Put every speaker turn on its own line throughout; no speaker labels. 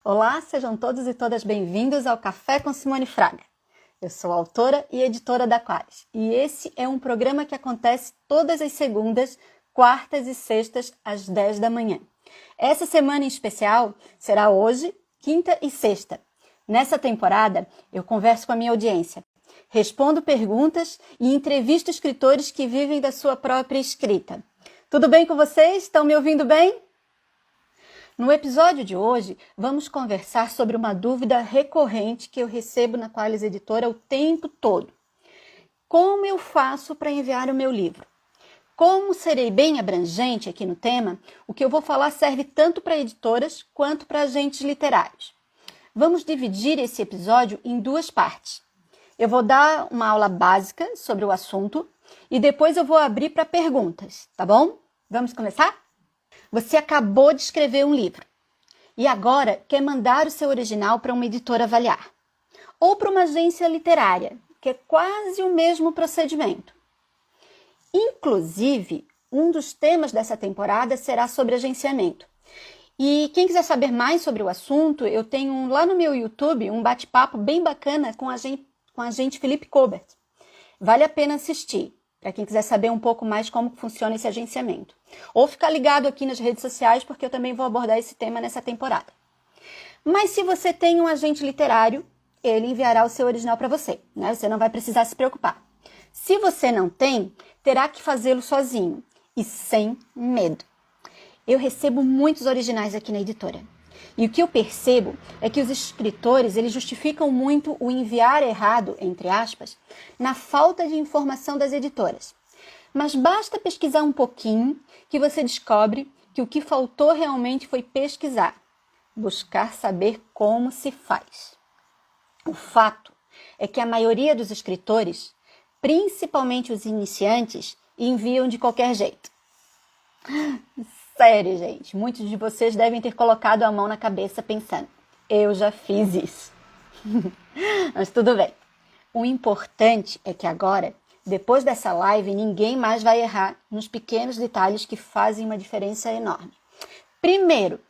Olá, sejam todos e todas bem-vindos ao Café com Simone Fraga. Eu sou autora e editora da Qualis e esse é um programa que acontece todas as segundas, quartas e sextas às 10 da manhã. Essa semana em especial será hoje, quinta e sexta. Nessa temporada, eu converso com a minha audiência, respondo perguntas e entrevisto escritores que vivem da sua própria escrita. Tudo bem com vocês? Estão me ouvindo bem? No episódio de hoje, vamos conversar sobre uma dúvida recorrente que eu recebo na Qualis Editora o tempo todo. Como eu faço para enviar o meu livro? Como serei bem abrangente aqui no tema, o que eu vou falar serve tanto para editoras quanto para agentes literários. Vamos dividir esse episódio em duas partes. Eu vou dar uma aula básica sobre o assunto e depois eu vou abrir para perguntas, tá bom? Vamos começar? Você acabou de escrever um livro e agora quer mandar o seu original para uma editora avaliar. Ou para uma agência literária, que é quase o mesmo procedimento. Inclusive, um dos temas dessa temporada será sobre agenciamento. E quem quiser saber mais sobre o assunto, eu tenho lá no meu YouTube um bate-papo bem bacana com a agente Felipe Colbert. Vale a pena assistir, para quem quiser saber um pouco mais como funciona esse agenciamento. Ou ficar ligado aqui nas redes sociais, porque eu também vou abordar esse tema nessa temporada. Mas se você tem um agente literário, ele enviará o seu original para você, né? Você não vai precisar se preocupar. Se você não tem, terá que fazê-lo sozinho e sem medo. Eu recebo muitos originais aqui na editora. E o que eu percebo é que os escritores, eles justificam muito o enviar errado, entre aspas, na falta de informação das editoras. Mas basta pesquisar um pouquinho que você descobre que o que faltou realmente foi pesquisar, buscar saber como se faz. O fato é que a maioria dos escritores, principalmente os iniciantes, enviam de qualquer jeito. Sério, gente, muitos de vocês devem ter colocado a mão na cabeça pensando, eu já fiz isso. Mas tudo bem. O importante é que agora, depois dessa live, ninguém mais vai errar nos pequenos detalhes que fazem uma diferença enorme. Primeiro,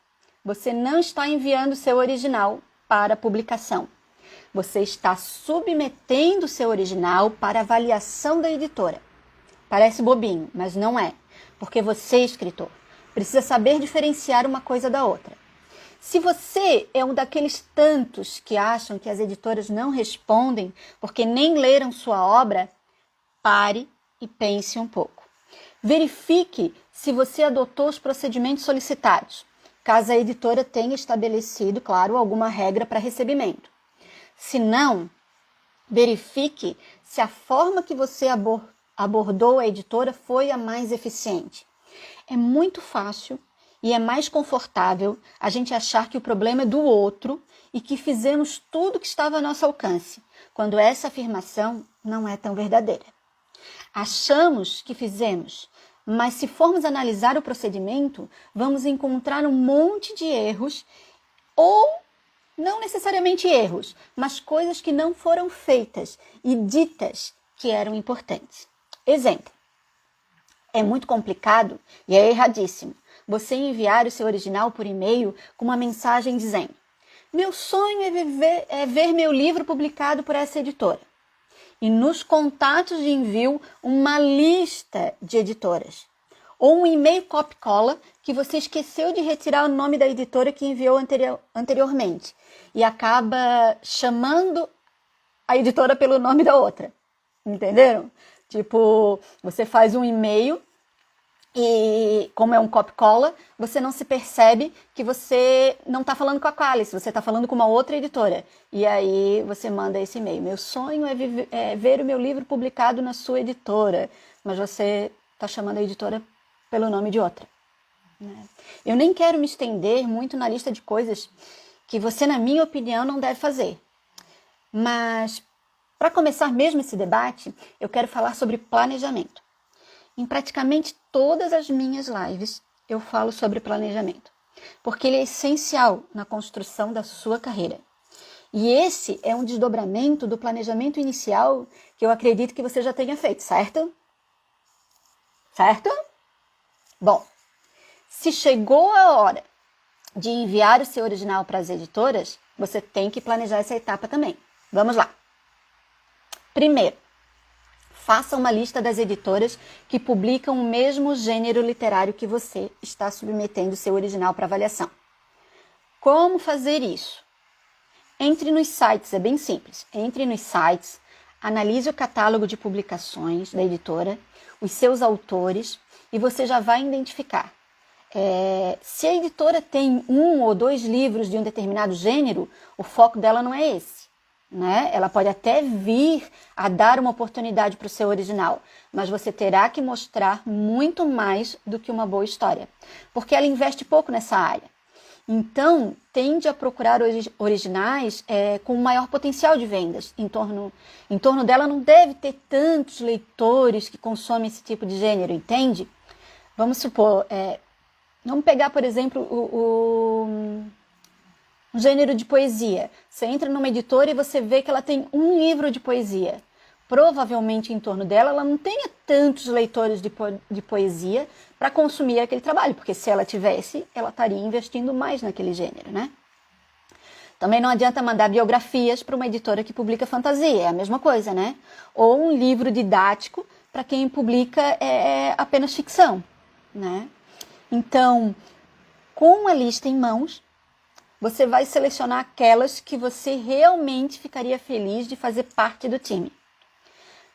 você não está enviando seu original para publicação. Você está submetendo seu original para avaliação da editora. Parece bobinho, mas não é, porque você, escritor, precisa saber diferenciar uma coisa da outra. Se você é um daqueles tantos que acham que as editoras não respondem porque nem leram sua obra, pare e pense um pouco. Verifique se você adotou os procedimentos solicitados, caso a editora tenha estabelecido, claro, alguma regra para recebimento. Se não, verifique se a forma que você abordou a editora foi a mais eficiente. É muito fácil e é mais confortável a gente achar que o problema é do outro e que fizemos tudo que estava ao nosso alcance, quando essa afirmação não é tão verdadeira. Achamos que fizemos, mas se formos analisar o procedimento, vamos encontrar um monte de erros ou não necessariamente erros, mas coisas que não foram feitas e ditas que eram importantes. Exemplo. É muito complicado e é erradíssimo você enviar o seu original por e-mail com uma mensagem dizendo: meu sonho é ver meu livro publicado por essa editora. E nos contatos de envio, uma lista de editoras. Ou um e-mail copy-cola que você esqueceu de retirar o nome da editora que enviou anteriormente e acaba chamando a editora pelo nome da outra. Entenderam? Tipo, você faz um e-mail e, como é um copy-cola, você não se percebe que você não está falando com a Qualis, você está falando com uma outra editora. E aí você manda esse e-mail. Meu sonho é ver o meu livro publicado na sua editora, mas você está chamando a editora pelo nome de outra. Eu nem quero me estender muito na lista de coisas que você, na minha opinião, não deve fazer. Mas, para começar mesmo esse debate, eu quero falar sobre planejamento. Em praticamente todas as minhas lives, eu falo sobre planejamento, porque ele é essencial na construção da sua carreira. E esse é um desdobramento do planejamento inicial que eu acredito que você já tenha feito, certo? Certo? Bom, se chegou a hora de enviar o seu original para as editoras, você tem que planejar essa etapa também. Vamos lá. Primeiro, faça uma lista das editoras que publicam o mesmo gênero literário que você está submetendo o seu original para avaliação. Como fazer isso? Entre nos sites, é bem simples. Entre nos sites, analise o catálogo de publicações da editora, os seus autores, e você já vai identificar. Se a editora tem 1 ou 2 livros de um determinado gênero, o foco dela não é esse, né? Ela pode até vir a dar uma oportunidade para o seu original, mas você terá que mostrar muito mais do que uma boa história, porque ela investe pouco nessa área. Então, tende a procurar originais com maior potencial de vendas. Em torno dela não deve ter tantos leitores que consomem esse tipo de gênero, entende? Vamos supor, vamos pegar, por exemplo, um gênero de poesia. Você entra numa editora e você vê que ela tem um livro de poesia. Provavelmente em torno dela ela não tenha tantos leitores de poesia para consumir aquele trabalho, porque se ela tivesse, ela estaria investindo mais naquele gênero, né? Também não adianta mandar biografias para uma editora que publica fantasia, é a mesma coisa, né? Ou um livro didático para quem publica apenas ficção, né? Então, com a lista em mãos, você vai selecionar aquelas que você realmente ficaria feliz de fazer parte do time.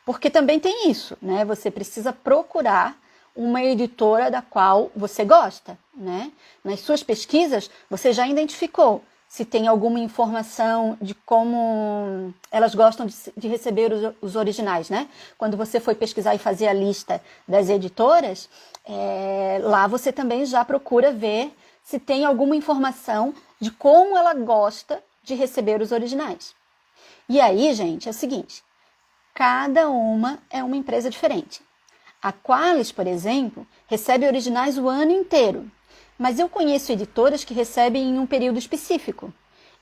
Porque também tem isso, né? Você precisa procurar uma editora da qual você gosta, né? Nas suas pesquisas, você já identificou se tem alguma informação de como elas gostam de receber os originais, né? Quando você foi pesquisar e fazer a lista das editoras, lá você também já procura ver se tem alguma informação de como ela gosta de receber os originais. E aí, gente, é o seguinte, cada uma é uma empresa diferente. A Qualis, por exemplo, recebe originais o ano inteiro, mas eu conheço editoras que recebem em um período específico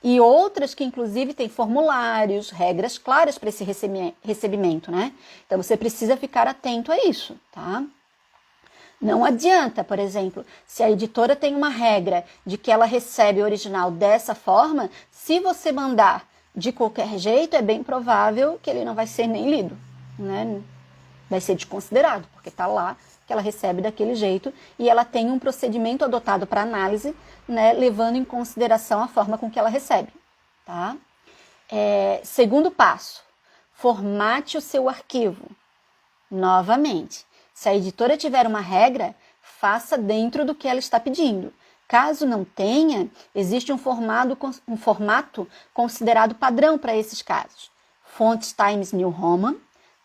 e outras que, inclusive, têm formulários, regras claras para esse recebimento, né? Então, você precisa ficar atento a isso, tá? Não adianta, por exemplo, se a editora tem uma regra de que ela recebe o original dessa forma, se você mandar de qualquer jeito, é bem provável que ele não vai ser nem lido, né? Vai ser desconsiderado, porque está lá que ela recebe daquele jeito e ela tem um procedimento adotado para análise, né, levando em consideração a forma com que ela recebe, tá? Segundo passo, formate o seu arquivo. Novamente, se a editora tiver uma regra, faça dentro do que ela está pedindo. Caso não tenha, existe um formato considerado padrão para esses casos. Fontes Times New Roman,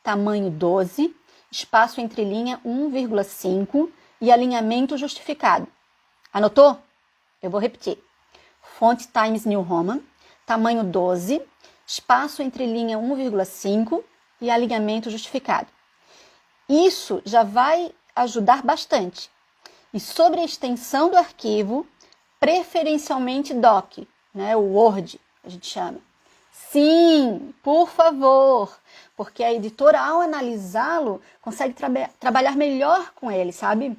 tamanho 12, espaço entre linha 1,5 e alinhamento justificado. Anotou? Eu vou repetir. Fonte Times New Roman, tamanho 12, espaço entre linha 1,5 e alinhamento justificado. Isso já vai ajudar bastante. E sobre a extensão do arquivo, preferencialmente doc, né, o Word, a gente chama. Sim, por favor, porque a editora, ao analisá-lo, consegue trabalhar melhor com ele, sabe?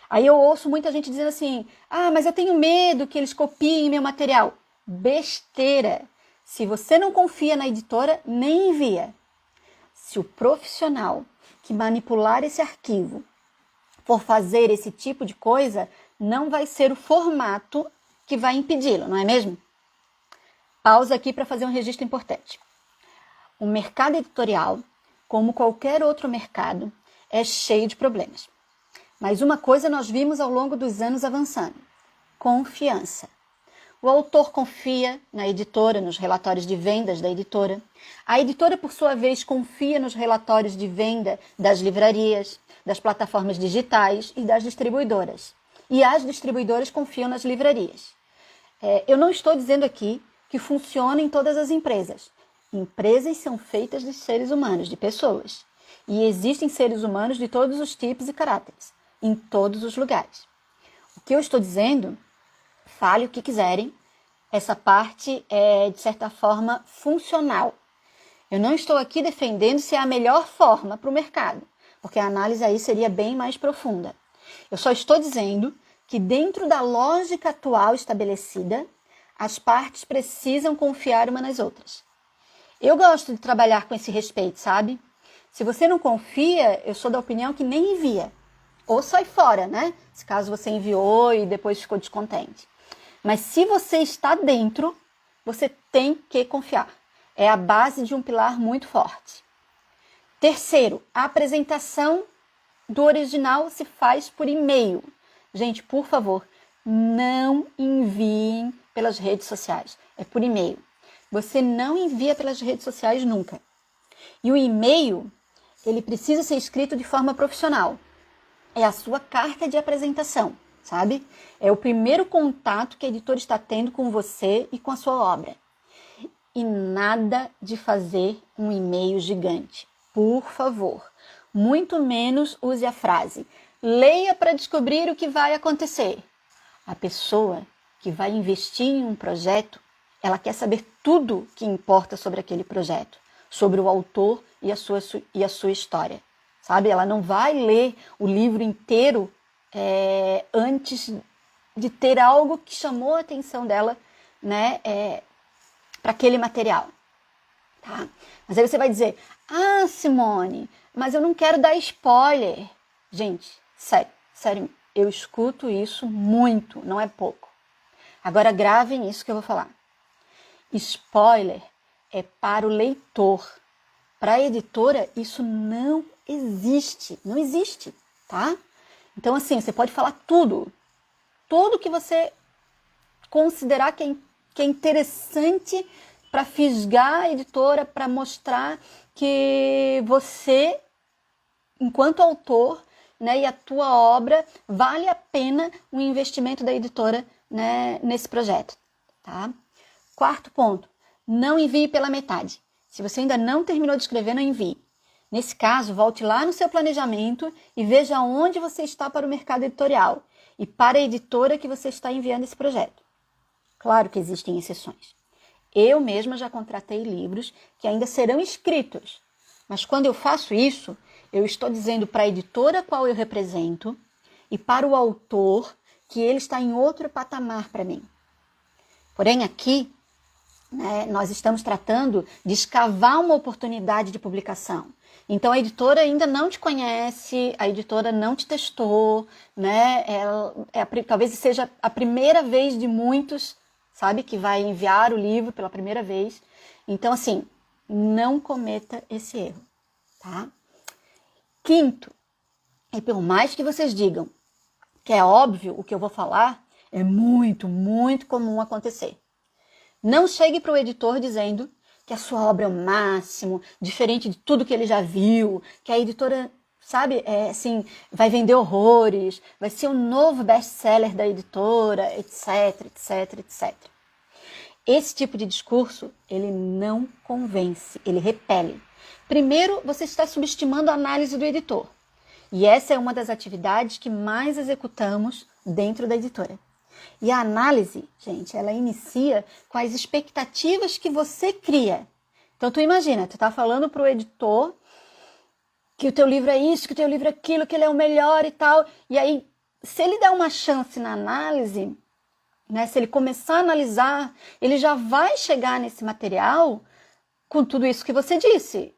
Aí eu ouço muita gente dizendo assim, mas eu tenho medo que eles copiem meu material. Besteira! Se você não confia na editora, nem envia. Se o profissional que manipular esse arquivo for fazer esse tipo de coisa, não vai ser o formato que vai impedi-lo, não é mesmo? Pausa aqui para fazer um registro importante. O mercado editorial, como qualquer outro mercado, é cheio de problemas. Mas uma coisa nós vimos ao longo dos anos avançando: confiança. O autor confia na editora, nos relatórios de vendas da editora. A editora, por sua vez, confia nos relatórios de venda das livrarias, das plataformas digitais e das distribuidoras. E as distribuidoras confiam nas livrarias. Eu não estou dizendo aqui que funciona em todas as empresas. Empresas são feitas de seres humanos, de pessoas. E existem seres humanos de todos os tipos e caráteres, em todos os lugares. O que eu estou dizendo, fale o que quiserem, essa parte é, de certa forma, funcional. Eu não estou aqui defendendo se é a melhor forma para o mercado, porque a análise aí seria bem mais profunda. Eu só estou dizendo que dentro da lógica atual estabelecida, as partes precisam confiar uma nas outras. Eu gosto de trabalhar com esse respeito, sabe? Se você não confia, eu sou da opinião que nem envia. Ou sai fora, né? Se caso você enviou e depois ficou descontente. Mas se você está dentro, você tem que confiar. É a base de um pilar muito forte. Terceiro, a apresentação do original se faz por e-mail. Gente, por favor, não enviem pelas redes sociais. É por e-mail. Você não envia pelas redes sociais nunca. E o e-mail, ele precisa ser escrito de forma profissional. É a sua carta de apresentação, sabe? É o primeiro contato que a editora está tendo com você e com a sua obra. E nada de fazer um e-mail gigante. Por favor, muito menos use a frase leia para descobrir o que vai acontecer. A pessoa que vai investir em um projeto, ela quer saber tudo que importa sobre aquele projeto, sobre o autor e a sua história, sabe? Ela não vai ler o livro inteiro antes de ter algo que chamou a atenção dela, né, para aquele material. Tá? Mas aí você vai dizer, Simone, mas eu não quero dar spoiler. Gente, sério, eu escuto isso muito, não é pouco. Agora gravem isso que eu vou falar. Spoiler é para o leitor. Para a editora, isso não existe, tá? Então, assim, você pode falar tudo que você considerar que é interessante para fisgar a editora, para mostrar que você, enquanto autor, né, e a tua obra, vale a pena o investimento da editora, né, nesse projeto. Tá? Quarto ponto, não envie pela metade. Se você ainda não terminou de escrever, não envie. Nesse caso, volte lá no seu planejamento e veja onde você está para o mercado editorial e para a editora que você está enviando esse projeto. Claro que existem exceções. Eu mesma já contratei livros que ainda serão escritos, mas quando eu faço isso, eu estou dizendo para a editora a qual eu represento e para o autor que ele está em outro patamar para mim. Porém, aqui, né, nós estamos tratando de escavar uma oportunidade de publicação. Então, a editora ainda não te conhece, a editora não te testou, né? Talvez seja a primeira vez de muitos, sabe, que vai enviar o livro pela primeira vez. Então, assim, não cometa esse erro, tá? Quinto, e por mais que vocês digam que é óbvio o que eu vou falar, é muito, muito comum acontecer. Não chegue para o editor dizendo que a sua obra é o máximo, diferente de tudo que ele já viu, que a editora, sabe, assim, vai vender horrores, vai ser o novo best-seller da editora, etc, etc, etc. Esse tipo de discurso, ele não convence, ele repele. Primeiro, você está subestimando a análise do editor. E essa é uma das atividades que mais executamos dentro da editora. E a análise, gente, ela inicia com as expectativas que você cria. Então, tu imagina, tu tá falando pro editor que o teu livro é isso, que o teu livro é aquilo, que ele é o melhor e tal. E aí, se ele der uma chance na análise, né, se ele começar a analisar, ele já vai chegar nesse material com tudo isso que você disse,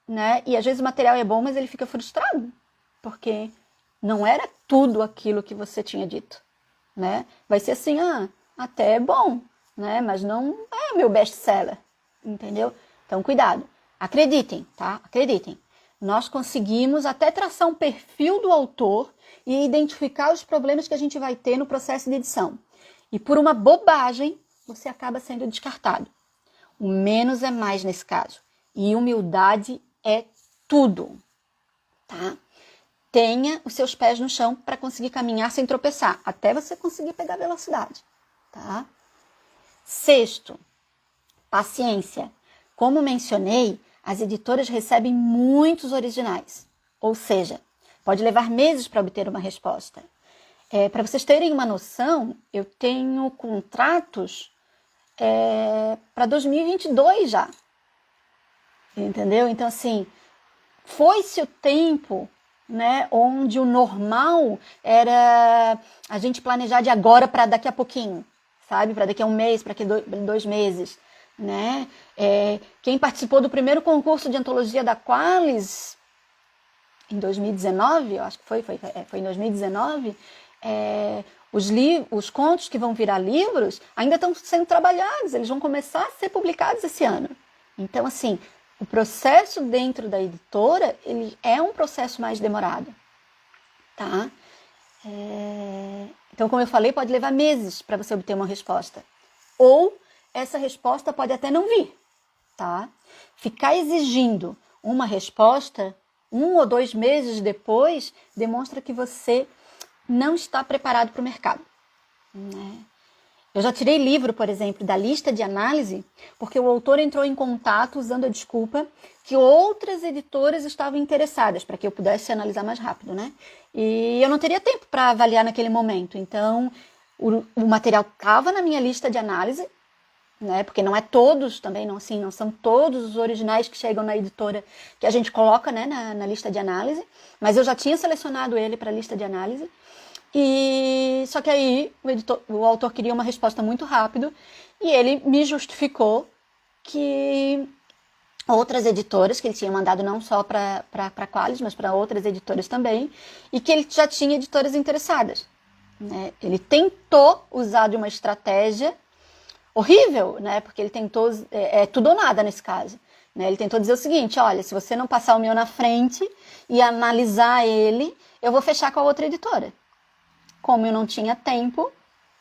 né? E às vezes o material é bom, mas ele fica frustrado, porque não era tudo aquilo que você tinha dito, né? Vai ser assim, até é bom, né? Mas não é meu best-seller, entendeu? Então, cuidado. Acreditem, tá? Acreditem. Nós conseguimos até traçar um perfil do autor e identificar os problemas que a gente vai ter no processo de edição. E por uma bobagem, você acaba sendo descartado. O menos é mais nesse caso. E humildade é tudo, tá? Tenha os seus pés no chão para conseguir caminhar sem tropeçar, até você conseguir pegar velocidade, tá? Sexto, paciência. Como mencionei, as editoras recebem muitos originais, ou seja, pode levar meses para obter uma resposta. Para vocês terem uma noção, eu tenho contratos para 2022 já, entendeu? Então, assim, foi-se o tempo, né, onde o normal era a gente planejar de agora para daqui a pouquinho, sabe? Para daqui a um mês, para daqui a 2 meses, né? Quem participou do primeiro concurso de antologia da Qualis em 2019, eu acho que foi em 2019, os contos que vão virar livros ainda estão sendo trabalhados, eles vão começar a ser publicados esse ano. Então, assim, o processo dentro da editora, ele é um processo mais demorado, tá? Então, como eu falei, pode levar meses para você obter uma resposta. Ou essa resposta pode até não vir, tá? Ficar exigindo uma resposta 1 ou 2 meses depois demonstra que você não está preparado para o mercado, né? Eu já tirei livro, por exemplo, da lista de análise, porque o autor entrou em contato usando a desculpa que outras editoras estavam interessadas, para que eu pudesse analisar mais rápido, né? E eu não teria tempo para avaliar naquele momento. Então, o material estava na minha lista de análise, né? Porque não é todos também, não são todos os originais que chegam na editora que a gente coloca, né, na lista de análise, mas eu já tinha selecionado ele para a lista de análise. E só que aí o autor queria uma resposta muito rápido e ele me justificou que outras editoras, que ele tinha mandado não só para a Qualis, mas para outras editoras também, e que ele já tinha editoras interessadas, né? Ele tentou usar de uma estratégia horrível, né? Porque ele tentou, tudo ou nada nesse caso, né? Ele tentou dizer o seguinte: olha, se você não passar o meu na frente e analisar ele, eu vou fechar com a outra editora. Como eu não tinha tempo,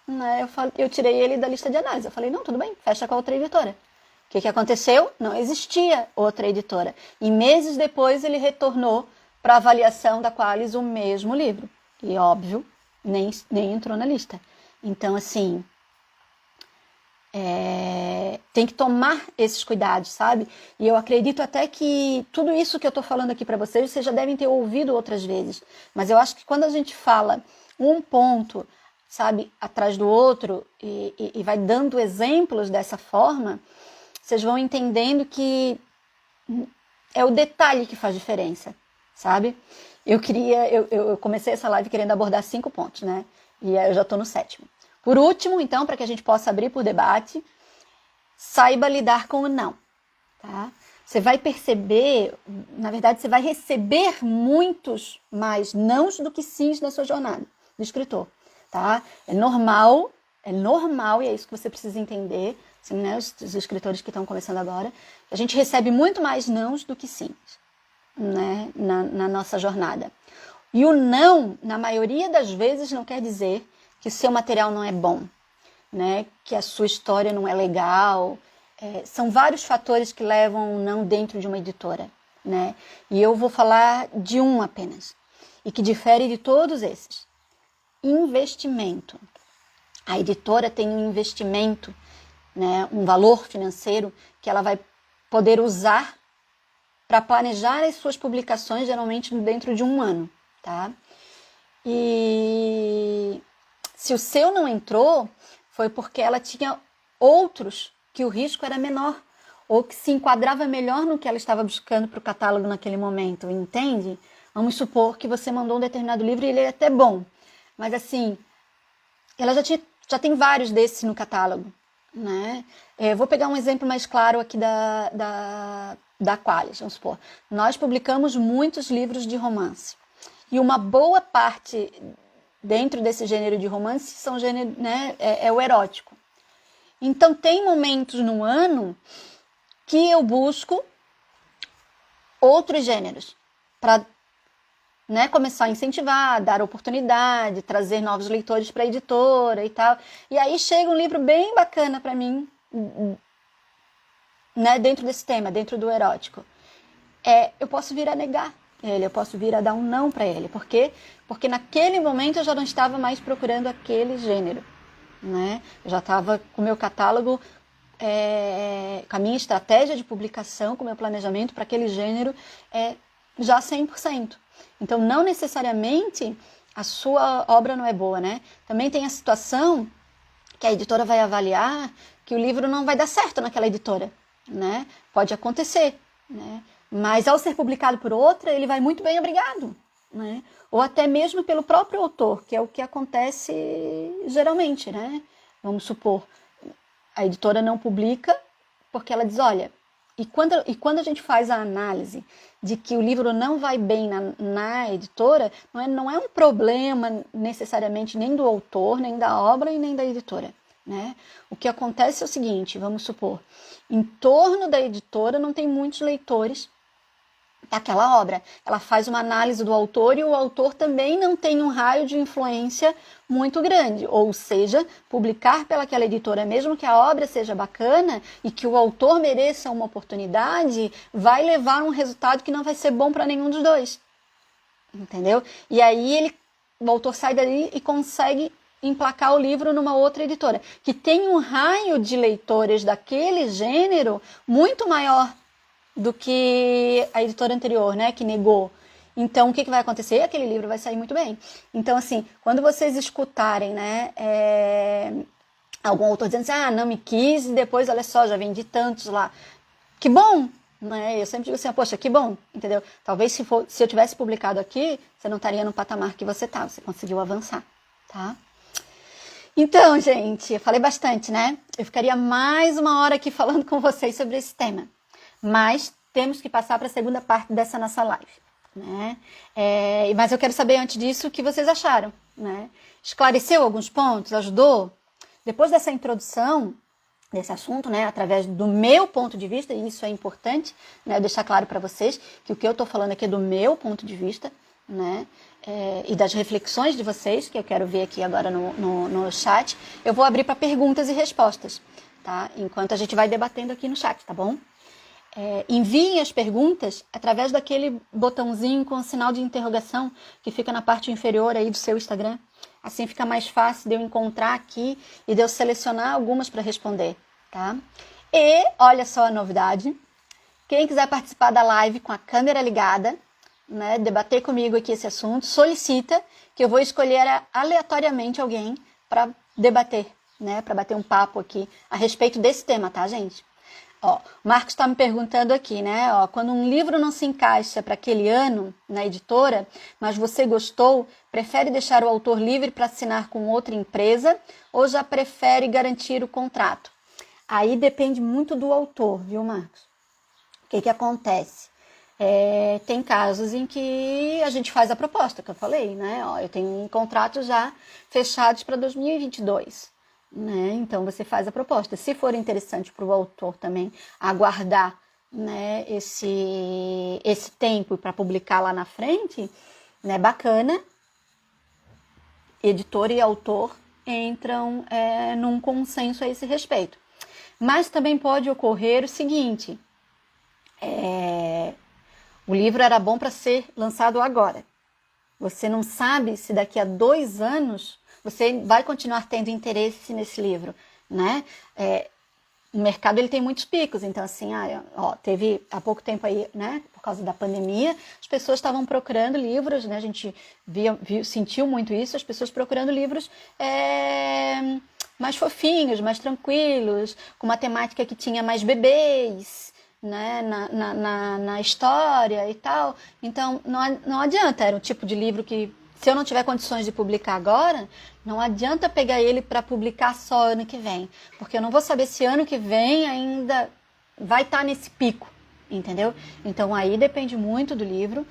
né, eu tirei ele da lista de análise. Eu falei, não, tudo bem, fecha com a outra editora. O que aconteceu? Não existia outra editora. E meses depois ele retornou para avaliação da Qualis o mesmo livro. E, óbvio, nem entrou na lista. Então, assim, tem que tomar esses cuidados, sabe? E eu acredito até que tudo isso que eu estou falando aqui para vocês já devem ter ouvido outras vezes. Mas eu acho que quando a gente fala um ponto, sabe, atrás do outro e vai dando exemplos dessa forma, vocês vão entendendo que é o detalhe que faz diferença, sabe? Eu comecei essa live querendo abordar 5 pontos, né? E eu já estou no 7º. Por último, então, para que a gente possa abrir para o debate, saiba lidar com o não, tá? Você vai perceber, na verdade, você vai receber muitos mais nãos do que sims na sua jornada do escritor, tá? É normal, e é isso que você precisa entender, assim, né, os escritores que estão começando agora, a gente recebe muito mais nãos do que sims, né, na nossa jornada. E o não, na maioria das vezes, não quer dizer que o seu material não é bom, né, que a sua história não é legal. São vários fatores que levam o não dentro de uma editora, né? E eu vou falar de um apenas, e que difere de todos esses. Investimento. A editora tem um investimento, né, um valor financeiro que ela vai poder usar para planejar as suas publicações, geralmente dentro de um ano, tá? E se o seu não entrou, foi porque ela tinha outros que o risco era menor, ou que se enquadrava melhor no que ela estava buscando para o catálogo naquele momento, entende? Vamos supor que você mandou um determinado livro e ele é até bom, mas assim, ela já tem vários desses no catálogo, né? Vou pegar um exemplo mais claro aqui da Qualis, vamos supor. Nós publicamos muitos livros de romance, e uma boa parte dentro desse gênero de romance é o erótico. Então, tem momentos no ano que eu busco outros gêneros para, né, começar a incentivar, dar oportunidade, trazer novos leitores para a editora e tal. E aí chega um livro bem bacana para mim, né, dentro desse tema, dentro do erótico. Eu posso vir a negar ele, eu posso vir a dar um não para ele. Por quê? Porque naquele momento eu já não estava mais procurando aquele gênero, né? Eu já estava com o meu catálogo, com a minha estratégia de publicação, com o meu planejamento para aquele gênero já 100%. Então, não necessariamente a sua obra não é boa, né? Também tem a situação que a editora vai avaliar que o livro não vai dar certo naquela editora, né? Pode acontecer, né? Mas ao ser publicado por outra, ele vai muito bem, obrigado, né? Ou até mesmo pelo próprio autor, que é o que acontece geralmente, né? Vamos supor, a editora não publica porque ela diz, olha, e quando a gente faz a análise de que o livro não vai bem na editora, não é um problema necessariamente nem do autor, nem da obra e nem da editora, né? O que acontece é o seguinte, vamos supor, em torno da editora não tem muitos leitores daquela obra. Ela faz uma análise do autor e o autor também não tem um raio de influência muito grande. Ou seja, publicar pelaquela editora, mesmo que a obra seja bacana e que o autor mereça uma oportunidade, vai levar um resultado que não vai ser bom para nenhum dos dois. Entendeu? E aí o autor sai dali e consegue emplacar o livro numa outra editora, que tem um raio de leitores daquele gênero muito maior do que a editora anterior, né, que negou. Então, o que vai acontecer? Aquele livro vai sair muito bem. Então, assim, quando vocês escutarem, né, algum autor dizendo assim, não me quis, e depois, olha só, já vendi tantos lá. Que bom! Né? Eu sempre digo assim, poxa, que bom, entendeu? Talvez se eu tivesse publicado aqui, você não estaria no patamar que você está, você conseguiu avançar, tá? Então, gente, eu falei bastante, né? Eu ficaria mais uma hora aqui falando com vocês sobre esse tema. Mas temos que passar para a segunda parte dessa nossa live, né? Mas eu quero saber antes disso o que vocês acharam, né? Esclareceu alguns pontos? Ajudou? Depois dessa introdução desse assunto, né, através do meu ponto de vista, e isso é importante, né, eu deixar claro para vocês que o que eu estou falando aqui é do meu ponto de vista, né, e das reflexões de vocês, que eu quero ver aqui agora no chat. Eu vou abrir para perguntas e respostas, tá? Enquanto a gente vai debatendo aqui no chat, tá bom? Enviem as perguntas através daquele botãozinho com o sinal de interrogação que fica na parte inferior aí do seu Instagram. Assim fica mais fácil de eu encontrar aqui e de eu selecionar algumas para responder, tá? E olha só a novidade. Quem quiser participar da live com a câmera ligada, né, debater comigo aqui esse assunto, solicita que eu vou escolher aleatoriamente alguém para debater, né, para bater um papo aqui a respeito desse tema, tá, gente? Ó, o Marcos está me perguntando aqui, né? Ó, quando um livro não se encaixa para aquele ano na editora, mas você gostou, prefere deixar o autor livre para assinar com outra empresa ou já prefere garantir o contrato? Aí depende muito do autor, viu, Marcos? O que acontece? Tem casos em que a gente faz a proposta que eu falei, né? Ó, eu tenho um contrato já fechados para 2022. Né? Então você faz a proposta. Se for interessante para o autor também aguardar, né, esse tempo para publicar lá na frente, né, bacana, editor e autor entram num consenso a esse respeito. Mas também pode ocorrer o seguinte, o livro era bom para ser lançado agora. Você não sabe se daqui a 2 anos você vai continuar tendo interesse nesse livro, né? O mercado ele tem muitos picos, então assim, teve há pouco tempo aí, né? Por causa da pandemia, as pessoas estavam procurando livros, né? A gente sentiu muito isso, as pessoas procurando livros mais fofinhos, mais tranquilos, com uma temática que tinha mais bebês, né, na história e tal. Então não adianta, era um tipo de livro que, se eu não tiver condições de publicar agora, não adianta pegar ele para publicar só ano que vem, porque eu não vou saber se ano que vem ainda vai estar nesse pico, entendeu? Então aí depende muito do livro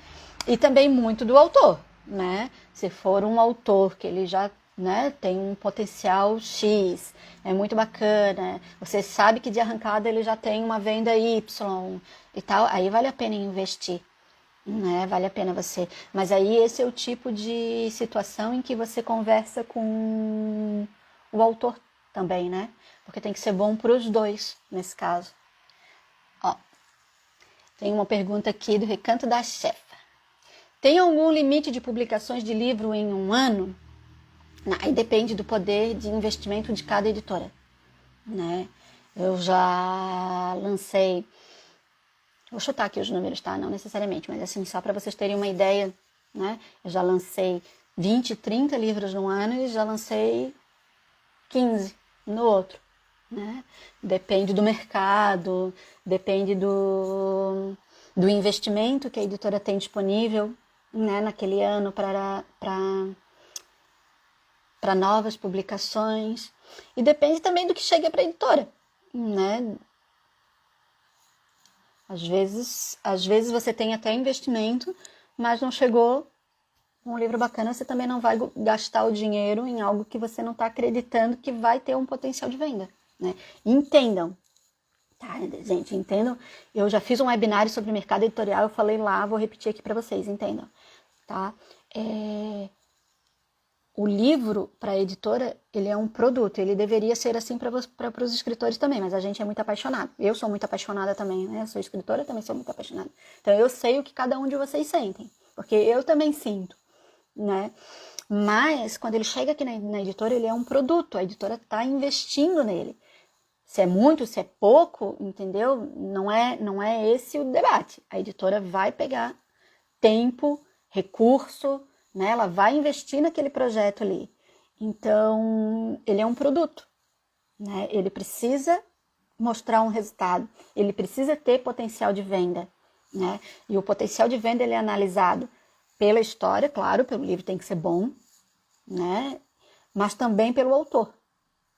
e também muito do autor, né? Se for um autor que ele já, né, tem um potencial X, é muito bacana, você sabe que de arrancada ele já tem uma venda Y e tal, aí vale a pena investir, né? Vale a pena você. Mas aí esse é o tipo de situação em que você conversa com o autor também, né? Porque tem que ser bom para os dois nesse caso. Ó, tem uma pergunta aqui do Recanto da Chefa. Tem algum limite de publicações de livro em um ano? Aí depende do poder de investimento de cada editora, né? Eu já lancei, vou chutar aqui os números, tá? Não necessariamente, mas assim, só para vocês terem uma ideia, né? Eu já lancei 20, 30 livros num ano e já lancei 15 no outro, né? Depende do mercado, depende do investimento que a editora tem disponível, né, naquele ano para novas publicações. E depende também do que chega para a editora, né? Às vezes você tem até investimento, mas não chegou um livro bacana, você também não vai gastar o dinheiro em algo que você não está acreditando que vai ter um potencial de venda, né? Entendam, tá, gente, entendam. Eu já fiz um webinário sobre mercado editorial, eu falei lá, vou repetir aqui para vocês, entendam, tá? O livro para a editora, ele é um produto, ele deveria ser assim para os escritores também, mas a gente é muito apaixonado. Eu sou muito apaixonada também, né? Eu sou escritora, também sou muito apaixonada. Então eu sei o que cada um de vocês sentem, porque eu também sinto, né? Mas quando ele chega aqui na editora, ele é um produto, a editora está investindo nele. Se é muito, se é pouco, entendeu? Não é esse o debate. A editora vai pegar tempo, recurso, né? Ela vai investir naquele projeto ali. Então, ele é um produto, né? Ele precisa mostrar um resultado, ele precisa ter potencial de venda, né? E o potencial de venda ele é analisado pela história, claro, pelo livro tem que ser bom, né? Mas também pelo autor,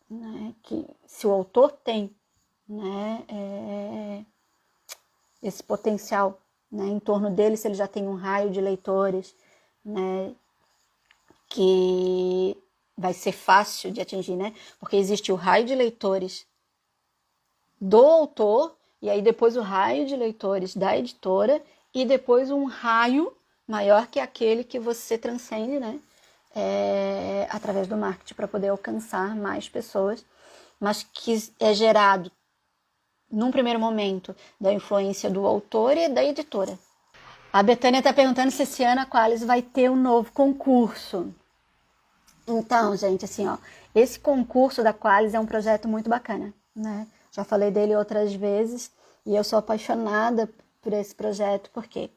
né? Que se o autor tem, né, esse potencial, né, em torno dele, se ele já tem um raio de leitores, né, que vai ser fácil de atingir, né? Porque existe o raio de leitores do autor, e aí depois o raio de leitores da editora, e depois um raio maior que aquele que você transcende, né? Através do marketing para poder alcançar mais pessoas, mas que é gerado num primeiro momento da influência do autor e da editora. A Betânia está perguntando se esse ano a Qualis vai ter um novo concurso. Então, gente, assim, ó, esse concurso da Qualis é um projeto muito bacana, né? Já falei dele outras vezes e eu sou apaixonada por esse projeto. Por quê?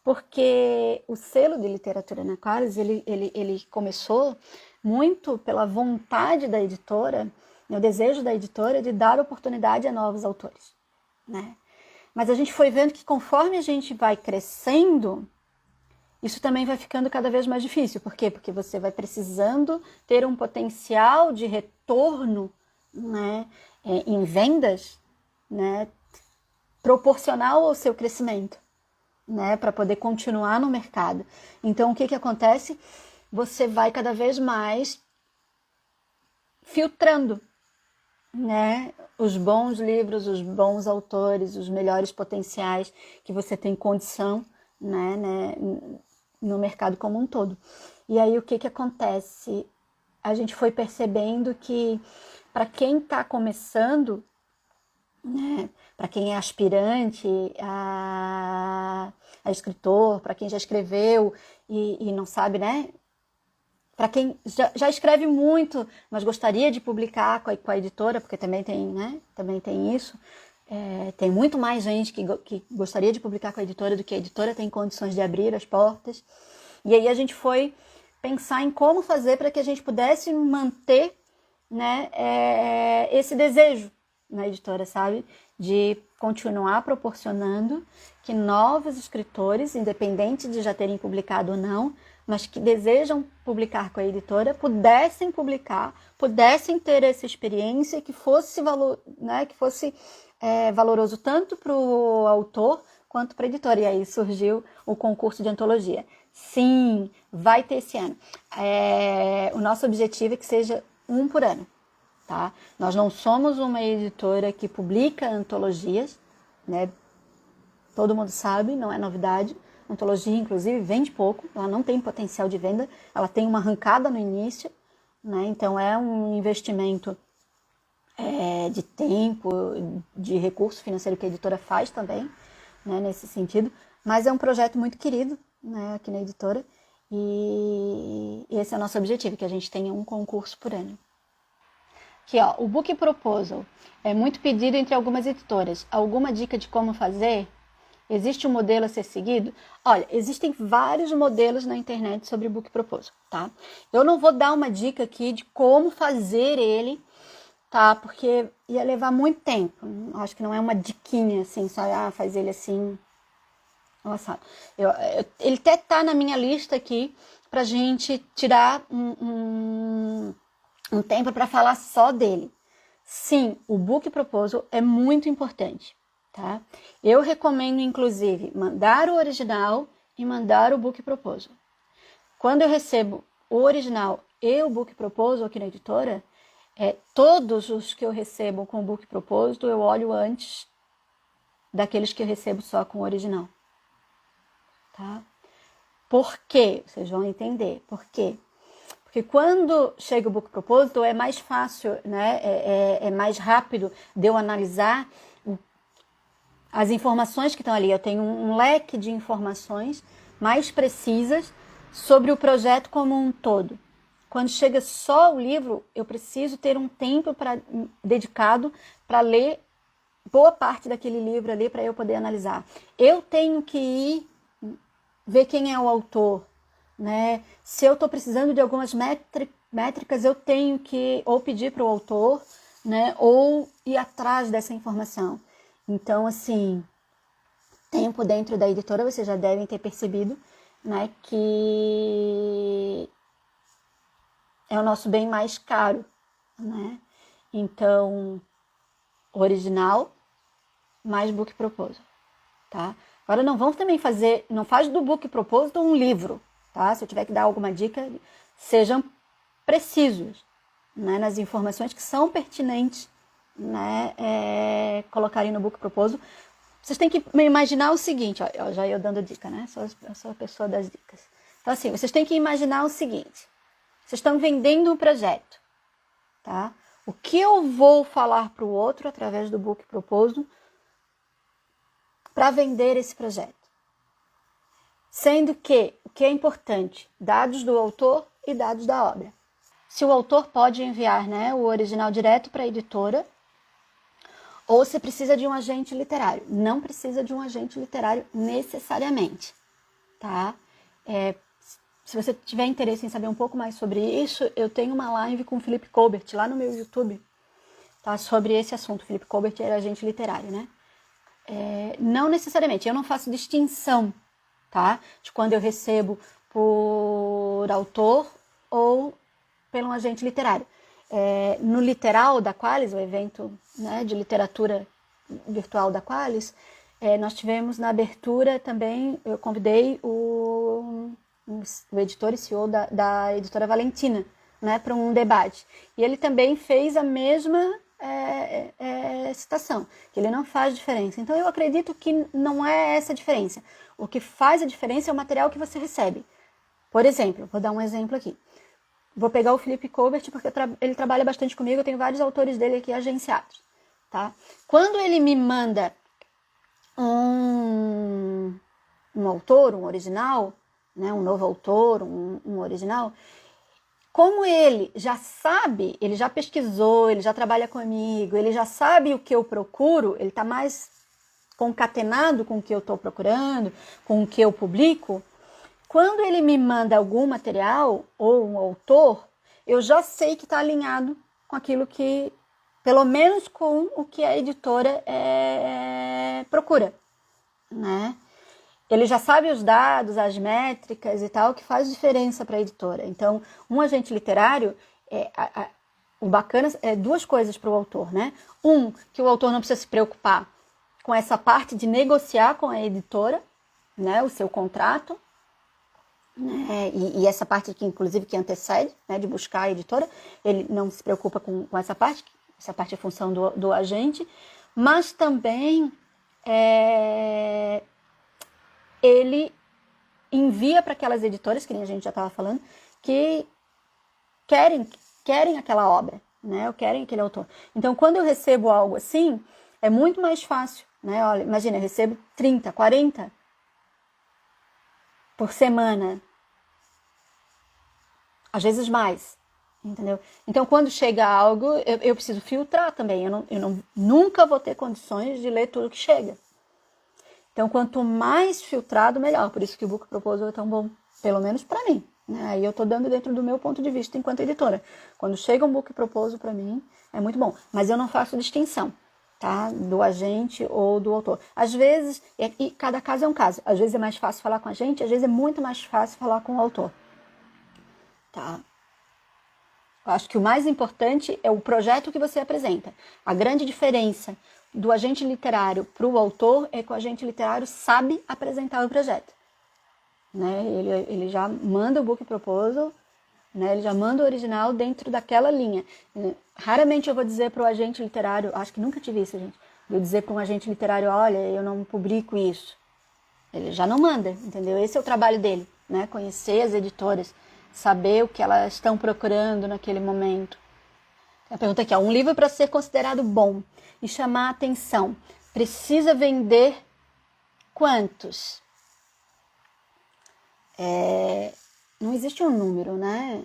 Porque o selo de literatura na Qualis, ele começou muito pela vontade da editora, o desejo da editora de dar oportunidade a novos autores, né? Mas a gente foi vendo que conforme a gente vai crescendo, isso também vai ficando cada vez mais difícil. Por quê? Porque você vai precisando ter um potencial de retorno, né, em vendas, né, proporcional ao seu crescimento, né, para poder continuar no mercado. Então, o que acontece? Você vai cada vez mais filtrando, né, os bons livros, os bons autores, os melhores potenciais que você tem condição, né, no mercado como um todo. E aí o que acontece? A gente foi percebendo que para quem está começando, né, para quem é aspirante a escritor, para quem já escreveu e não sabe, né? Para quem já escreve muito, mas gostaria de publicar com a editora, porque também tem, né? Também tem isso. Tem muito mais gente que gostaria de publicar com a editora do que a editora tem condições de abrir as portas. E aí a gente foi pensar em como fazer para que a gente pudesse manter, né, esse desejo na editora, sabe? De continuar proporcionando que novos escritores, independente de já terem publicado ou não, mas que desejam publicar com a editora, pudessem publicar, pudessem ter essa experiência que fosse, valoroso tanto para o autor quanto para a editora. E aí surgiu o concurso de antologia. Sim, vai ter esse ano. O nosso objetivo é que seja um por ano. Tá? Nós não somos uma editora que publica antologias, né? Todo mundo sabe, não é novidade. Antologia, inclusive, vende pouco, ela não tem potencial de venda, ela tem uma arrancada no início, né? Então é um investimento de tempo, de recurso financeiro que a editora faz também, né? Nesse sentido. Mas é um projeto muito querido, né? Aqui na editora, e esse é o nosso objetivo, que a gente tenha um concurso por ano. Aqui, ó, o Book Proposal é muito pedido entre algumas editoras. Alguma dica de como fazer? Existe um modelo a ser seguido? Olha, existem vários modelos na internet sobre Book Proposal, tá? Eu não vou dar uma dica aqui de como fazer ele, tá? Porque ia levar muito tempo. Acho que não é uma diquinha assim, só faz ele assim Ele até tá na minha lista aqui pra gente tirar um tempo para falar só dele. Sim, o book proposal é muito importante, tá? Eu recomendo, inclusive, mandar o original e mandar o book proposal. Quando eu recebo o original e o book proposal aqui na editora, todos os que eu recebo com o book proposal eu olho antes daqueles que eu recebo só com o original. Tá? Por quê? Vocês vão entender. Por quê? Porque quando chega o book proposal é mais fácil, né? É mais rápido de eu analisar as informações que estão ali. Eu tenho um leque de informações mais precisas sobre o projeto como um todo. Quando chega só o livro, eu preciso ter um tempo dedicado para ler boa parte daquele livro ali para eu poder analisar. Eu tenho que ir ver quem é o autor, né? Se eu estou precisando de algumas métricas, eu tenho que ou pedir para o autor, né? Ou ir atrás dessa informação. Então, assim, tempo dentro da editora, vocês já devem ter percebido, né? Que é o nosso bem mais caro, né? Então, original mais book proposal, tá? Agora não vamos também não faz do book proposal um livro, tá? Se eu tiver que dar alguma dica, sejam precisos, né? Nas informações que são pertinentes, né? Colocarem no book proposal. Vocês têm que imaginar o seguinte, ó, já eu dando dica, né? Eu sou a pessoa das dicas. Então assim, vocês têm que imaginar o seguinte. Vocês estão vendendo um projeto, tá? O que eu vou falar para o outro através do book proposal para vender esse projeto? Sendo que o que é importante, dados do autor e dados da obra. Se o autor pode enviar, né, o original direto para a editora, ou se precisa de um agente literário. Não precisa de um agente literário necessariamente, tá? Se você tiver interesse em saber um pouco mais sobre isso, eu tenho uma live com o Felipe Colbert lá no meu YouTube, tá? Sobre esse assunto. O Felipe Colbert era agente literário, né? Não necessariamente, eu não faço distinção, tá? De quando eu recebo por autor ou pelo agente literário. No Literal da Qualis, o evento, né, de literatura virtual da Qualis, nós tivemos na abertura também, eu convidei o editor e CEO da editora Valentina, né, para um debate. E ele também fez a mesma citação, que ele não faz diferença. Então eu acredito que não é essa a diferença. O que faz a diferença é o material que você recebe. Por exemplo, vou dar um exemplo aqui. Vou pegar o Felipe Colbert, porque ele trabalha bastante comigo, eu tenho vários autores dele aqui agenciados. Tá? Quando ele me manda um autor, um original, né, um novo autor, um original, como ele já sabe, ele já pesquisou, ele já trabalha comigo, ele já sabe o que eu procuro, ele está mais concatenado com o que eu estou procurando, com o que eu publico, quando ele me manda algum material ou um autor, eu já sei que está alinhado com aquilo que, pelo menos com o que a editora procura, né? Ele já sabe os dados, as métricas e tal, que faz diferença para a editora. Então, um agente literário, o bacana é duas coisas para o autor, né? Que o autor não precisa se preocupar com essa parte de negociar com a editora, né, o seu contrato, né, e essa parte que, inclusive, que antecede, né, de buscar a editora, ele não se preocupa com essa parte é função do agente, mas também ele envia para aquelas editoras, que nem a gente já estava falando, que querem aquela obra, né? Ou querem aquele autor. Então, quando eu recebo algo assim, é muito mais fácil, né? Olha, imagina, eu recebo 30, 40 por semana, às vezes mais, entendeu? Então, quando chega algo, eu preciso filtrar também. Eu nunca vou ter condições de ler tudo que chega. Então, quanto mais filtrado, melhor. Por isso que o book proposal é tão bom, pelo menos para mim. Né? Aí eu estou dando dentro do meu ponto de vista enquanto editora. Quando chega um book proposal para mim, é muito bom. Mas eu não faço distinção. tá? Do agente ou do autor. Às vezes, e cada caso é um caso. Às vezes é mais fácil falar com a gente, às vezes é muito mais fácil falar com o autor, tá? Eu acho que o mais importante é o projeto que você apresenta. A grande diferença do agente literário para o autor é que o agente literário sabe apresentar o projeto, né? Ele já manda o book proposal, né? Ele já manda o original dentro daquela linha. Raramente eu vou dizer para o agente literário, acho que nunca tive isso, gente, eu dizer para um agente literário, olha, eu não publico isso. Ele já não manda, entendeu? Esse é o trabalho dele, né? Conhecer as editoras, saber o que elas estão procurando naquele momento. A pergunta aqui, ó, um livro para ser considerado bom e chamar a atenção, precisa vender quantos? Não existe um número, né?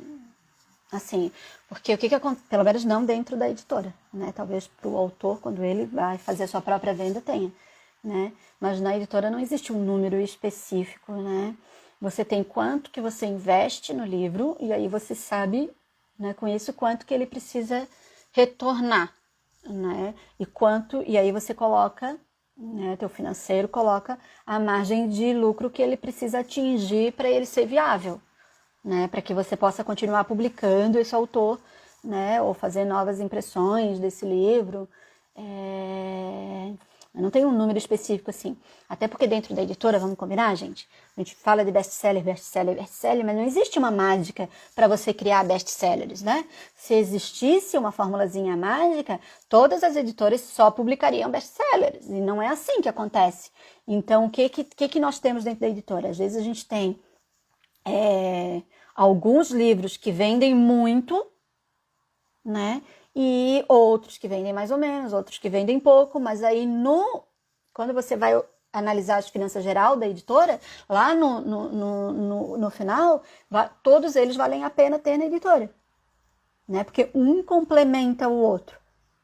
Assim, porque o que acontece, pelo menos não dentro da editora, né? Talvez para o autor, quando ele vai fazer a sua própria venda, tenha, né? Mas na editora não existe um número específico, né? Você tem quanto que você investe no livro e aí você sabe, né, com isso quanto que ele precisa retornar, né? E aí você coloca, né, teu financeiro coloca a margem de lucro que ele precisa atingir para ele ser viável, né, para que você possa continuar publicando esse autor, né, ou fazer novas impressões desse livro. Eu não tenho um número específico assim, até porque dentro da editora, vamos combinar, gente? A gente fala de best-seller, best-seller, best-seller, mas não existe uma mágica para você criar best-sellers, né? Se existisse uma formulazinha mágica, todas as editoras só publicariam best-sellers, e não é assim que acontece. Então, o que nós temos dentro da editora? Às vezes a gente tem alguns livros que vendem muito, né? E outros que vendem mais ou menos, outros que vendem pouco, mas aí quando você vai analisar as finanças geral da editora, lá no final, todos eles valem a pena ter na editora, né? Porque um complementa o outro,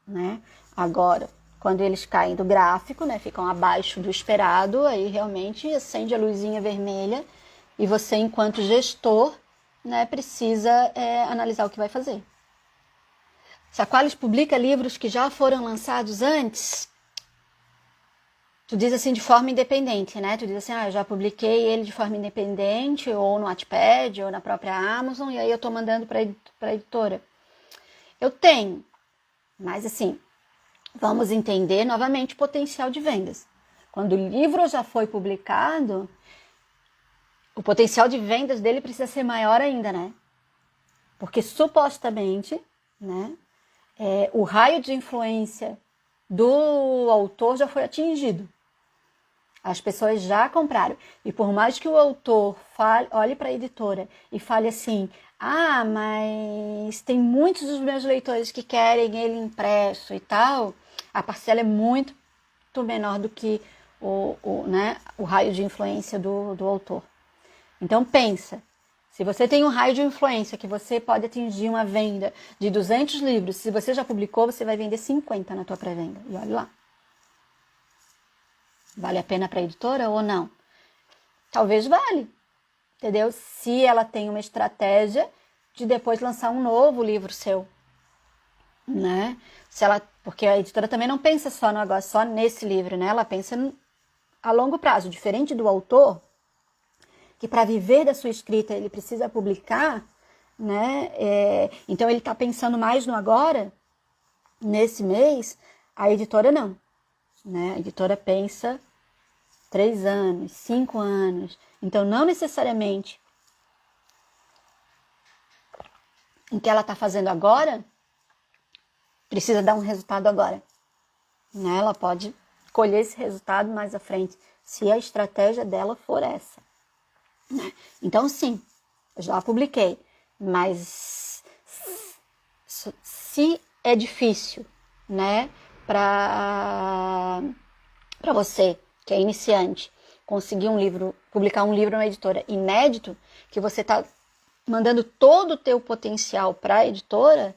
né? Agora, quando eles caem do gráfico, né, ficam abaixo do esperado, aí realmente acende a luzinha vermelha e você, enquanto gestor, né, precisa analisar o que vai fazer. Se a Qualis publica livros que já foram lançados antes, tu diz assim de forma independente, né? Tu diz assim, eu já publiquei ele de forma independente, ou no Wattpad, ou na própria Amazon, e aí eu tô mandando para a editora. Eu tenho, mas assim, vamos entender novamente o potencial de vendas. Quando o livro já foi publicado, o potencial de vendas dele precisa ser maior ainda, né? Porque supostamente, né, o raio de influência do autor já foi atingido. As pessoas já compraram. E por mais que o autor olhe para a editora e fale assim, mas tem muitos dos meus leitores que querem ele impresso e tal, a parcela é muito menor do que o raio de influência do autor. Então pensa, se você tem um raio de influência que você pode atingir uma venda de 200 livros, se você já publicou, você vai vender 50 na tua pré-venda. E olha lá. Vale a pena para a editora ou não? Talvez vale, entendeu? Se ela tem uma estratégia de depois lançar um novo livro seu, né? Porque a editora também não pensa só no agora, só nesse livro, né? Ela pensa a longo prazo, diferente do autor, que para viver da sua escrita ele precisa publicar, né? Então ele está pensando mais no agora, nesse mês. A editora não, né? A editora pensa 3 anos, 5 anos. Então não necessariamente o que ela está fazendo agora precisa dar um resultado agora, né? Ela pode colher esse resultado mais à frente, se a estratégia dela for essa. Então sim, eu já publiquei, mas se é difícil, né, para você que é iniciante conseguir publicar um livro na editora inédito, que você está mandando todo o teu potencial para a editora,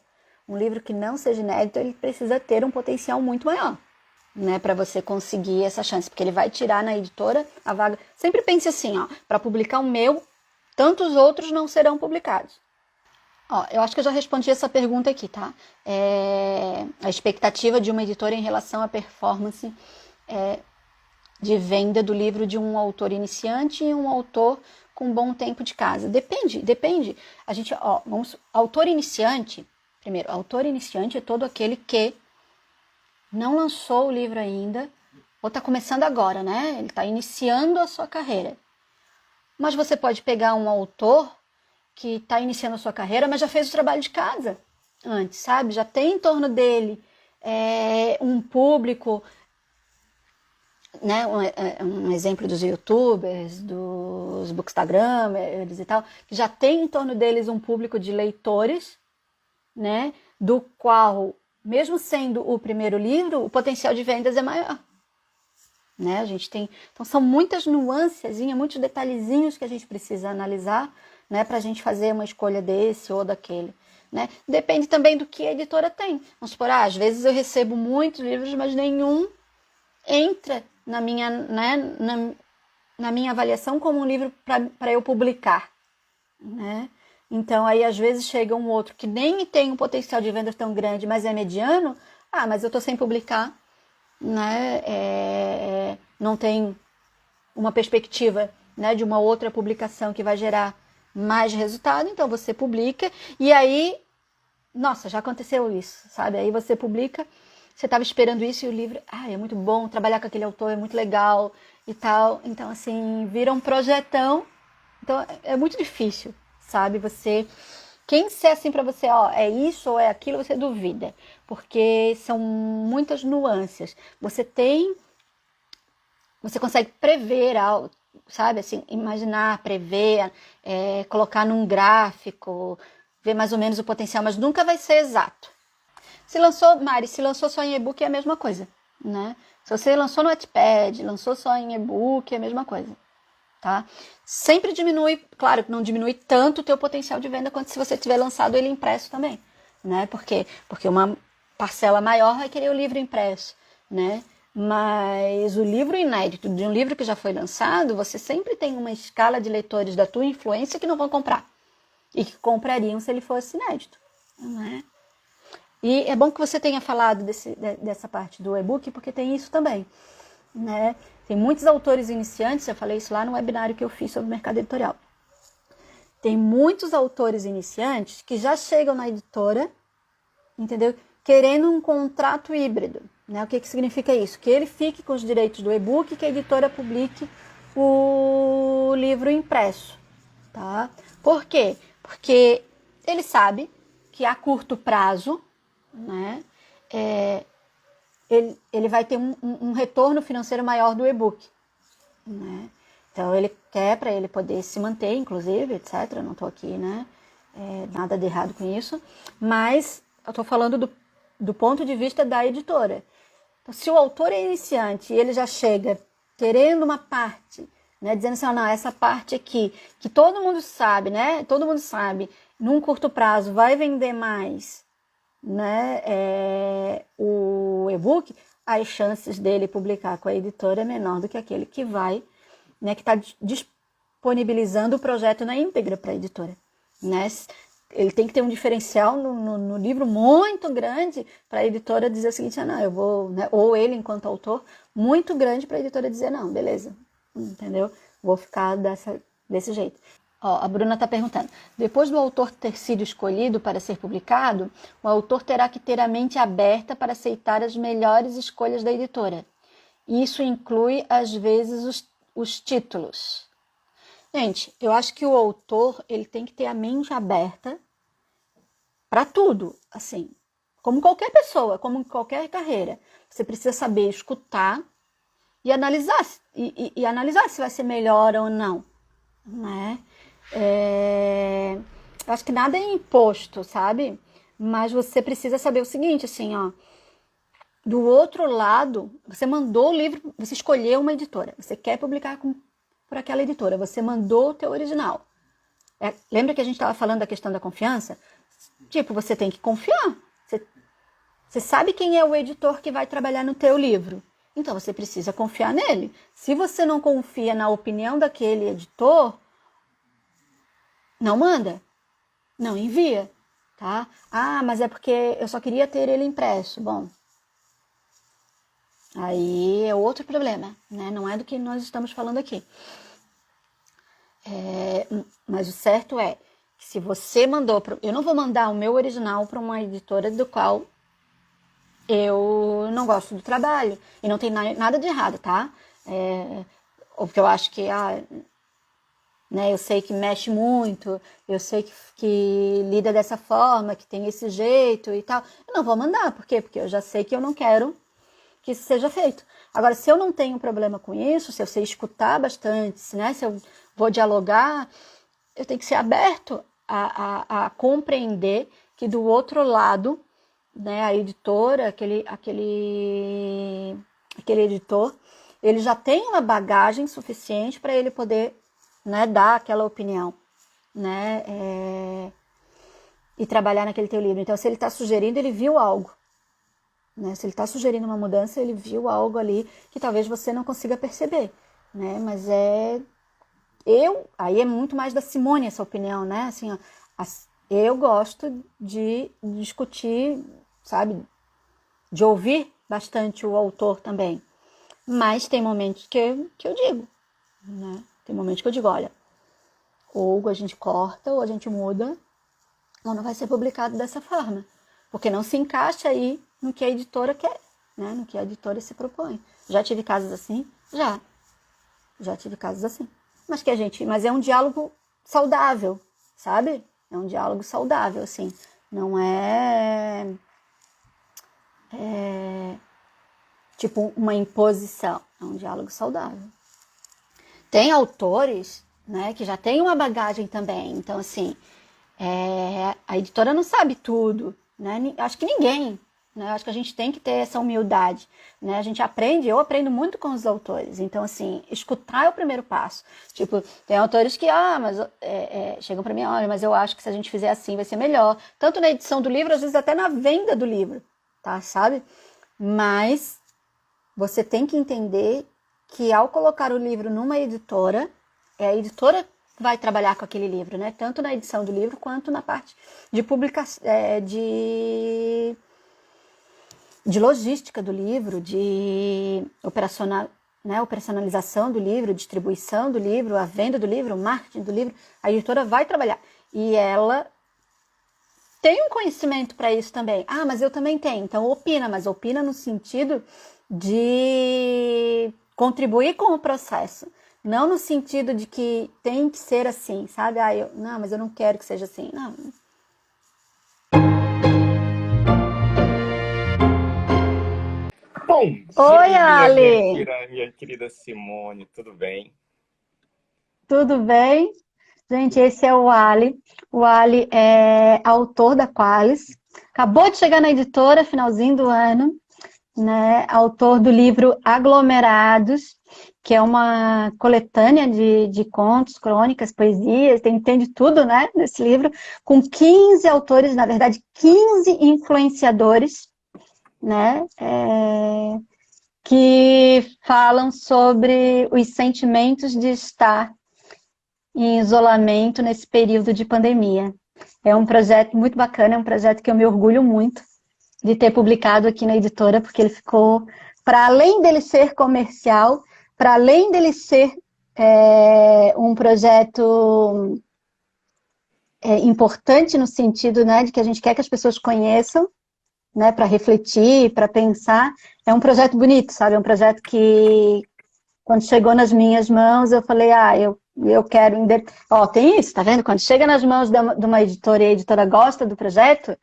um livro que não seja inédito, ele precisa ter um potencial muito maior, né, para você conseguir essa chance, porque ele vai tirar na editora a vaga. Sempre pense assim, para publicar o meu, tantos outros não serão publicados. Ó, eu acho que eu já respondi essa pergunta aqui, tá? A expectativa de uma editora em relação à performance de venda do livro de um autor iniciante e um autor com bom tempo de casa. Depende. A gente, autor iniciante, primeiro, autor iniciante é todo aquele que não lançou o livro ainda, ou está começando agora, né? Ele está iniciando a sua carreira. Mas você pode pegar um autor que está iniciando a sua carreira, mas já fez o trabalho de casa antes, sabe? Já tem em torno dele um público, né? Um exemplo dos YouTubers, dos bookstagramers e tal, que já tem em torno deles um público de leitores, né? Do qual, mesmo sendo o primeiro livro, o potencial de vendas é maior. Né? A gente tem, então são muitas nuances, muitos detalhezinhos que a gente precisa analisar, né, para a gente fazer uma escolha desse ou daquele, né? Depende também do que a editora tem. Vamos supor, às vezes eu recebo muitos livros, mas nenhum entra na minha, né, na minha avaliação como um livro para eu publicar, né? Então aí às vezes chega um outro que nem tem um potencial de venda tão grande, mas é mediano, mas eu estou sem publicar, né? Não tem uma perspectiva, né, de uma outra publicação que vai gerar mais resultado, então você publica e aí, nossa, já aconteceu isso, sabe? Aí você publica, você estava esperando isso e o livro, é muito bom, trabalhar com aquele autor é muito legal e tal, então assim, vira um projetão, então é muito difícil, sabe? Quem disser assim para você, é isso ou é aquilo, você duvida, porque são muitas nuances. Você consegue prever algo, sabe? Assim, imaginar, prever, colocar num gráfico, ver mais ou menos o potencial, mas nunca vai ser exato. Se lançou só em e-book é a mesma coisa, né? Se você lançou no Wattpad, lançou só em e-book é a mesma coisa. Tá? Sempre diminui, claro que não diminui tanto o teu potencial de venda quanto se você tiver lançado ele impresso também, né? Porque uma parcela maior vai querer o livro impresso, né? Mas o livro inédito de um livro que já foi lançado, você sempre tem uma escala de leitores da tua influência que não vão comprar e que comprariam se ele fosse inédito, né? E é bom que você tenha falado dessa parte do e-book, porque tem isso também, né? Tem muitos autores iniciantes, eu falei isso lá no webinário que eu fiz sobre mercado editorial. Tem muitos autores iniciantes que já chegam na editora, entendeu? Querendo um contrato híbrido, né? O que significa isso? Que ele fique com os direitos do e-book e que a editora publique o livro impresso, tá? Por quê? Porque ele sabe que a curto prazo, né? Ele vai ter um retorno financeiro maior do e-book, né? Então ele quer, para ele poder se manter, inclusive, etc. Não estou aqui, né? Nada de errado com isso, mas eu estou falando do ponto de vista da editora. Então, se o autor é iniciante e ele já chega querendo uma parte, né? Dizendo assim, não, essa parte aqui, que todo mundo sabe, né? Todo mundo sabe, num curto prazo vai vender mais, né, o e-book, as chances dele publicar com a editora é menor do que aquele que vai, né, que está disponibilizando o projeto na íntegra para a editora, né? Ele tem que ter um diferencial no livro muito grande para a editora dizer o seguinte, não, eu vou, né, ou ele enquanto autor, muito grande para a editora dizer, não, beleza, entendeu? Vou ficar desse jeito. A Bruna está perguntando, depois do autor ter sido escolhido para ser publicado, o autor terá que ter a mente aberta para aceitar as melhores escolhas da editora. Isso inclui, às vezes, os títulos. Gente, eu acho que o autor ele tem que ter a mente aberta para tudo, assim, como qualquer pessoa, como em qualquer carreira. Você precisa saber escutar e analisar, e analisar se vai ser melhor ou não, né? Eu acho que nada é imposto, sabe? Mas você precisa saber o seguinte, assim, do outro lado, você mandou o livro, você escolheu uma editora, você quer publicar por aquela editora, você mandou o teu original. Lembra que a gente estava falando da questão da confiança? Tipo, você tem que confiar. Você sabe quem é o editor que vai trabalhar no teu livro. Então, você precisa confiar nele. Se você não confia na opinião daquele editor, não manda, não envia, tá? Ah, mas é porque eu só queria ter ele impresso. Bom, aí é outro problema, né? Não é do que nós estamos falando aqui. Mas o certo é que se você mandou... Eu não vou mandar o meu original para uma editora do qual eu não gosto do trabalho. E não tem nada de errado, tá? Ou porque eu acho que... né, eu sei que mexe muito, eu sei que lida dessa forma, que tem esse jeito e tal. Eu não vou mandar, por quê? Porque eu já sei que eu não quero que isso seja feito. Agora, se eu não tenho problema com isso, se eu sei escutar bastante, né, se eu vou dialogar, eu tenho que ser aberto a compreender que do outro lado, né, a editora, aquele editor, ele já tem uma bagagem suficiente para ele poder, né, dar aquela opinião, né, e trabalhar naquele teu livro. Então, se ele está sugerindo, ele viu algo. Né? Se ele está sugerindo uma mudança, ele viu algo ali que talvez você não consiga perceber. Né? Mas aí é muito mais da Simone essa opinião, né? Assim, ó, eu gosto de discutir, sabe? De ouvir bastante o autor também. Mas tem momentos que eu digo, né? Tem momentos que eu digo, olha, ou a gente corta, ou a gente muda, ou não vai ser publicado dessa forma. Porque não se encaixa aí no que a editora quer, né? No que a editora se propõe. Já tive casos assim? Já tive casos assim. Mas é um diálogo saudável, sabe? É um diálogo saudável, assim. Não tipo uma imposição. É um diálogo saudável. Tem autores, né, que já têm uma bagagem também. Então, assim, a editora não sabe tudo, né? Acho que ninguém, né? Acho que a gente tem que ter essa humildade, né? Eu aprendo muito com os autores. Então, assim, escutar é o primeiro passo. Tipo, tem autores que, mas chegam para mim, olha, mas eu acho que se a gente fizer assim vai ser melhor. Tanto na edição do livro, às vezes até na venda do livro, tá? Sabe? Mas você tem que entender que ao colocar o livro numa editora, é a editora que vai trabalhar com aquele livro, né? Tanto na edição do livro quanto na parte de publicação, de logística do livro, de operacionalização do livro, distribuição do livro, a venda do livro, o marketing do livro. A editora vai trabalhar. E ela tem um conhecimento para isso também. Ah, mas eu também tenho. Então opina, mas opina no sentido de contribuir com o processo. Não no sentido de que tem que ser assim, sabe? Não, mas eu não quero que seja assim. Não.
Bom
Oi,
dia,
Ali!
minha querida Simone, tudo bem?
Tudo bem? Gente, esse é o Ali. O Ali é autor da Qualis. Acabou de chegar na editora, finalzinho do ano, né? Autor do livro Aglomerados, que é uma coletânea de contos, crônicas, poesias, tem de tudo, né, nesse livro, com 15 autores, na verdade, 15 influenciadores, né, que falam sobre os sentimentos de estar em isolamento nesse período de pandemia. É um projeto muito bacana, é um projeto que eu me orgulho muito de ter publicado aqui na editora, porque ele ficou, para além dele ser comercial, para além dele ser um projeto importante no sentido, né, de que a gente quer que as pessoas conheçam, né, para refletir, para pensar, é um projeto bonito, sabe? É um projeto que, quando chegou nas minhas mãos, eu falei, eu quero... tem isso, tá vendo? Quando chega nas mãos de uma editora e a editora gosta do projeto,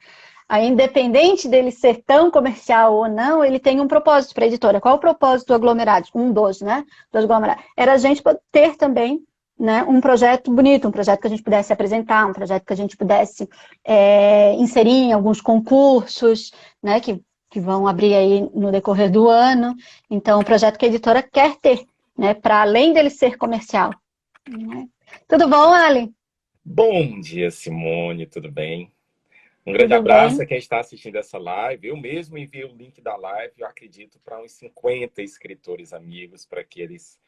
aí, independente dele ser tão comercial ou não, ele tem um propósito para a editora. Qual é o propósito do aglomerado? Um dos, né? Do aglomerado. Era a gente ter também, né, um projeto bonito, um projeto que a gente pudesse apresentar, um projeto que a gente pudesse inserir em alguns concursos, né, que vão abrir aí no decorrer do ano. Então, um projeto que a editora quer ter, né, para além dele ser comercial. Né? Tudo bom, Ali?
Bom dia, Simone, tudo bem? Um grande
Tudo
abraço
bem?
a quem está assistindo essa live. Eu mesmo enviei o link da live, eu acredito, para uns 50 escritores amigos, para que eles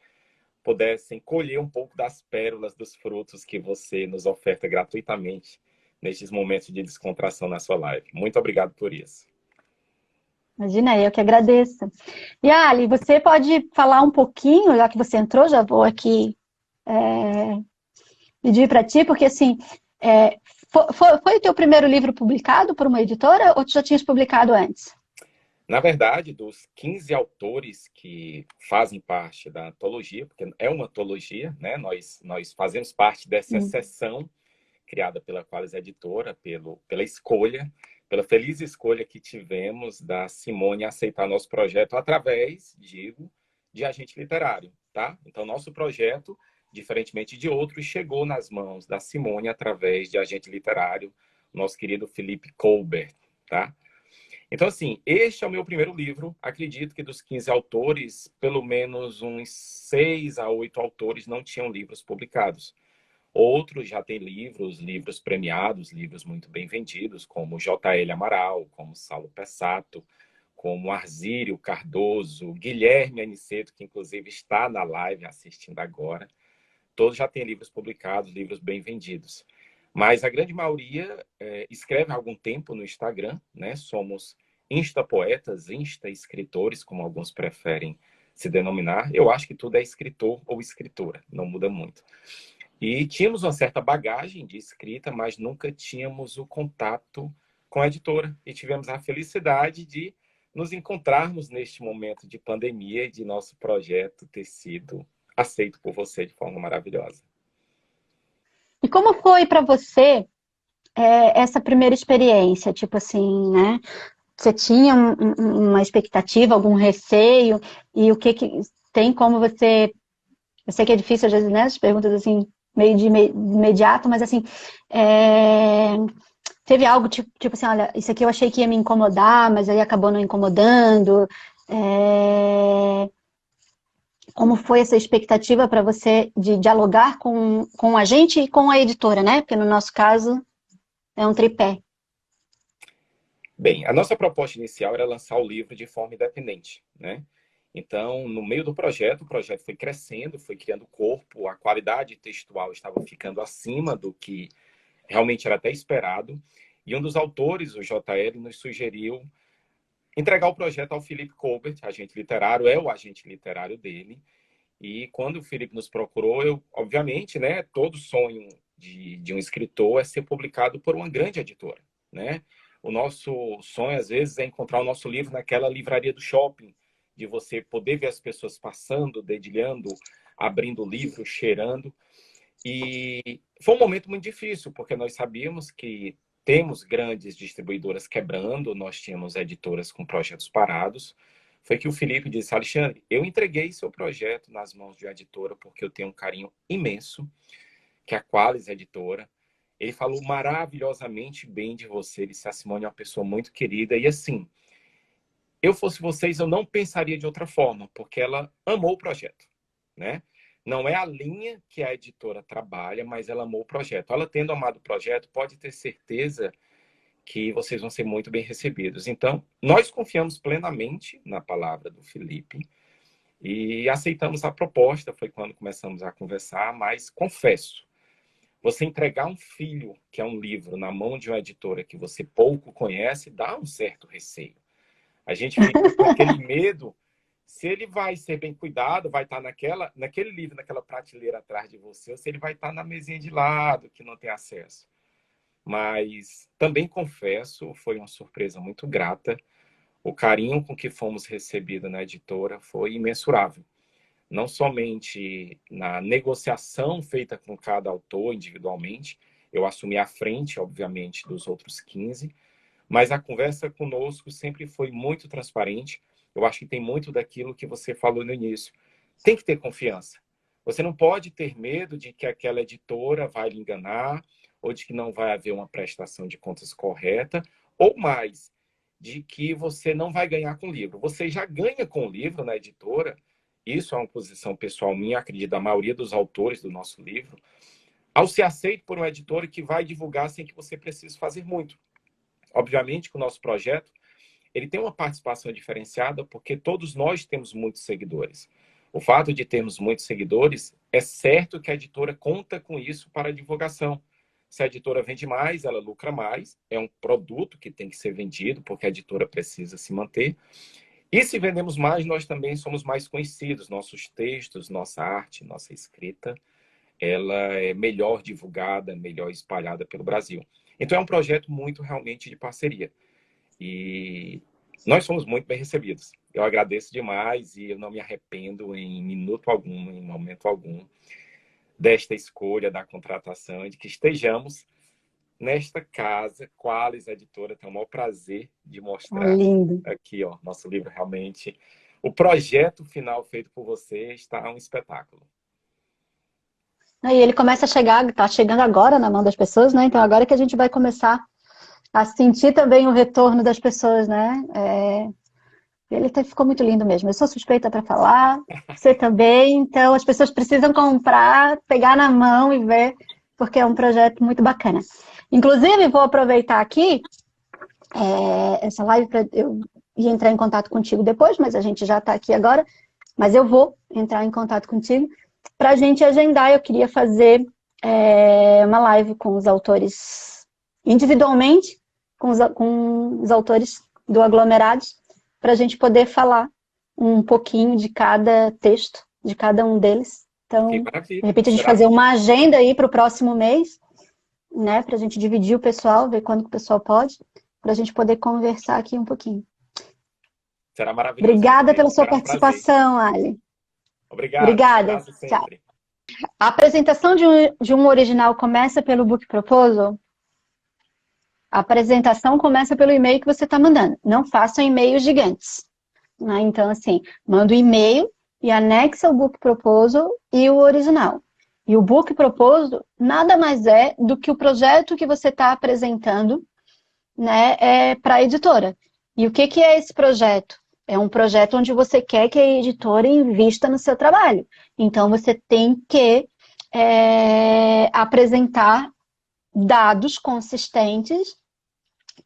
pudessem colher um pouco das pérolas, dos frutos que você nos oferta gratuitamente nestes momentos de descontração na sua live. Muito obrigado por isso.
Imagina, eu que agradeço. E Ali, você pode falar um pouquinho, já que você entrou, já vou aqui pedir para ti, porque assim, foi o teu primeiro livro publicado por uma editora ou tu já tinhas publicado antes?
Na verdade, dos 15 autores que fazem parte da antologia, porque é uma antologia, né? Nós fazemos parte dessa seção criada pela Qualis Editora, pela escolha, pela feliz escolha que tivemos da Simone aceitar nosso projeto através, digo, de agente literário, tá? Então, nosso projeto, diferentemente de outros, chegou nas mãos da Simone através de agente literário, nosso querido Felipe Colbert, tá? Então, assim, este é o meu primeiro livro. Acredito que dos 15 autores, pelo menos uns 6 a 8 autores não tinham livros publicados. Outros já têm livros premiados, livros muito bem vendidos, como J.L. Amaral, como Saulo Pessato, como Arzírio Cardoso, Guilherme Aniceto, que inclusive está na live assistindo agora. Todos já têm livros publicados, livros bem vendidos. Mas a grande maioria escreve há algum tempo no Instagram, né? Somos instapoetas, insta-escritores, como alguns preferem se denominar. Eu acho que tudo é escritor ou escritora, não muda muito. E tínhamos uma certa bagagem de escrita, mas nunca tínhamos o contato com a editora. E tivemos a felicidade de nos encontrarmos neste momento de pandemia e de nosso projeto ter sido aceito por você de forma maravilhosa.
E como foi para você essa primeira experiência? Tipo assim, né? Você tinha uma expectativa, algum receio? E o que tem como você... Eu sei que é difícil às vezes, né? As perguntas assim, meio de imediato, mas assim, teve algo tipo assim, olha, isso aqui eu achei que ia me incomodar, mas aí acabou não incomodando. Como foi essa expectativa para você de dialogar com a gente e com a editora, né? Porque no nosso caso é um tripé.
Bem, a nossa proposta inicial era lançar o livro de forma independente, né? Então, no meio do projeto, o projeto foi crescendo, foi criando corpo, a qualidade textual estava ficando acima do que realmente era até esperado. E um dos autores, o JL, nos sugeriu entregar o projeto ao Felipe Colbert, agente literário, é o agente literário dele. E quando o Felipe nos procurou, obviamente, né, todo sonho de um escritor é ser publicado por uma grande editora, né? O nosso sonho, às vezes, é encontrar o nosso livro naquela livraria do shopping, de você poder ver as pessoas passando, dedilhando, abrindo o livro, cheirando. E foi um momento muito difícil, porque nós sabíamos que temos grandes distribuidoras quebrando, nós tínhamos editoras com projetos parados. Foi que o Felipe disse: Alexandre, eu entreguei seu projeto nas mãos de uma editora porque eu tenho um carinho imenso, que é a Qualis Editora. Ele falou maravilhosamente bem de você. Ele disse: a Simone é uma pessoa muito querida. E assim, eu fosse vocês, eu não pensaria de outra forma, porque ela amou o projeto, né? Não é a linha que a editora trabalha, mas ela amou o projeto. Ela tendo amado o projeto, pode ter certeza que vocês vão ser muito bem recebidos. Então, nós confiamos plenamente na palavra do Felipe e aceitamos a proposta. Foi quando começamos a conversar, mas confesso, você entregar um filho, que é um livro, na mão de uma editora que você pouco conhece, dá um certo receio. A gente fica com aquele medo se ele vai ser bem cuidado, vai estar naquele livro, naquela prateleira atrás de você, ou se ele vai estar na mesinha de lado, que não tem acesso. Mas também confesso, foi uma surpresa muito grata. O carinho com que fomos recebidos na editora foi imensurável. Não somente na negociação feita com cada autor individualmente, eu assumi a frente, obviamente, dos outros 15, mas a conversa conosco sempre foi muito transparente. Eu acho que tem muito daquilo que você falou no início. Tem que ter confiança. Você não pode ter medo de que aquela editora vai lhe enganar, ou de que não vai haver uma prestação de contas correta, ou mais, de que você não vai ganhar com o livro. Você já ganha com o livro na editora. Isso é uma posição pessoal minha, acredito, da maioria dos autores do nosso livro, ao ser aceito por uma editora que vai divulgar sem que você precise fazer muito. Obviamente que o nosso projeto ele tem uma participação diferenciada porque todos nós temos muitos seguidores. O fato de termos muitos seguidores, é certo que a editora conta com isso para a divulgação. Se a editora vende mais, ela lucra mais. É um produto que tem que ser vendido, porque a editora precisa se manter. E se vendemos mais, nós também somos mais conhecidos. Nossos textos, nossa arte, nossa escrita, ela é melhor divulgada, melhor espalhada pelo Brasil. Então, é um projeto muito realmente de parceria. E nós somos muito bem recebidos. Eu agradeço demais e eu não me arrependo em minuto algum, em momento algum, desta escolha, da contratação, de que estejamos nesta casa. Qualis Editora tem o maior prazer de mostrar
Lindo.
aqui, ó, nosso livro realmente. O projeto final feito por você está um espetáculo.
E ele começa a chegar, está chegando agora na mão das pessoas, né? Então agora que a gente vai começar a sentir também o retorno das pessoas, né? Ele ficou muito lindo mesmo. Eu sou suspeita para falar, você também. Então as pessoas precisam comprar, pegar na mão e ver, porque é um projeto muito bacana. Inclusive, vou aproveitar aqui essa live para eu ia entrar em contato contigo depois, mas a gente já está aqui agora. Mas eu vou entrar em contato contigo para a gente agendar. Eu queria fazer uma live com os autores individualmente, com os autores do Aglomerados, para a gente poder falar um pouquinho de cada texto, de cada um deles. Então, de repente, a gente fazer uma agenda aí para o próximo mês, né, para a gente dividir o pessoal, ver quando que o pessoal pode, para a gente poder conversar aqui um pouquinho.
Será maravilhoso.
Obrigada pela sua participação, Ali.
Obrigado.
Obrigada. Tchau. A apresentação de um original começa pelo Book Proposal? A apresentação começa pelo e-mail que você está mandando. Não façam e-mails gigantes. Né? Então, assim, manda o e-mail e anexa o Book Proposal e o original. E o Book Proposal nada mais é do que o projeto que você está apresentando, né, para a editora. E o que é esse projeto? É um projeto onde você quer que a editora invista no seu trabalho. Então, você tem que apresentar dados consistentes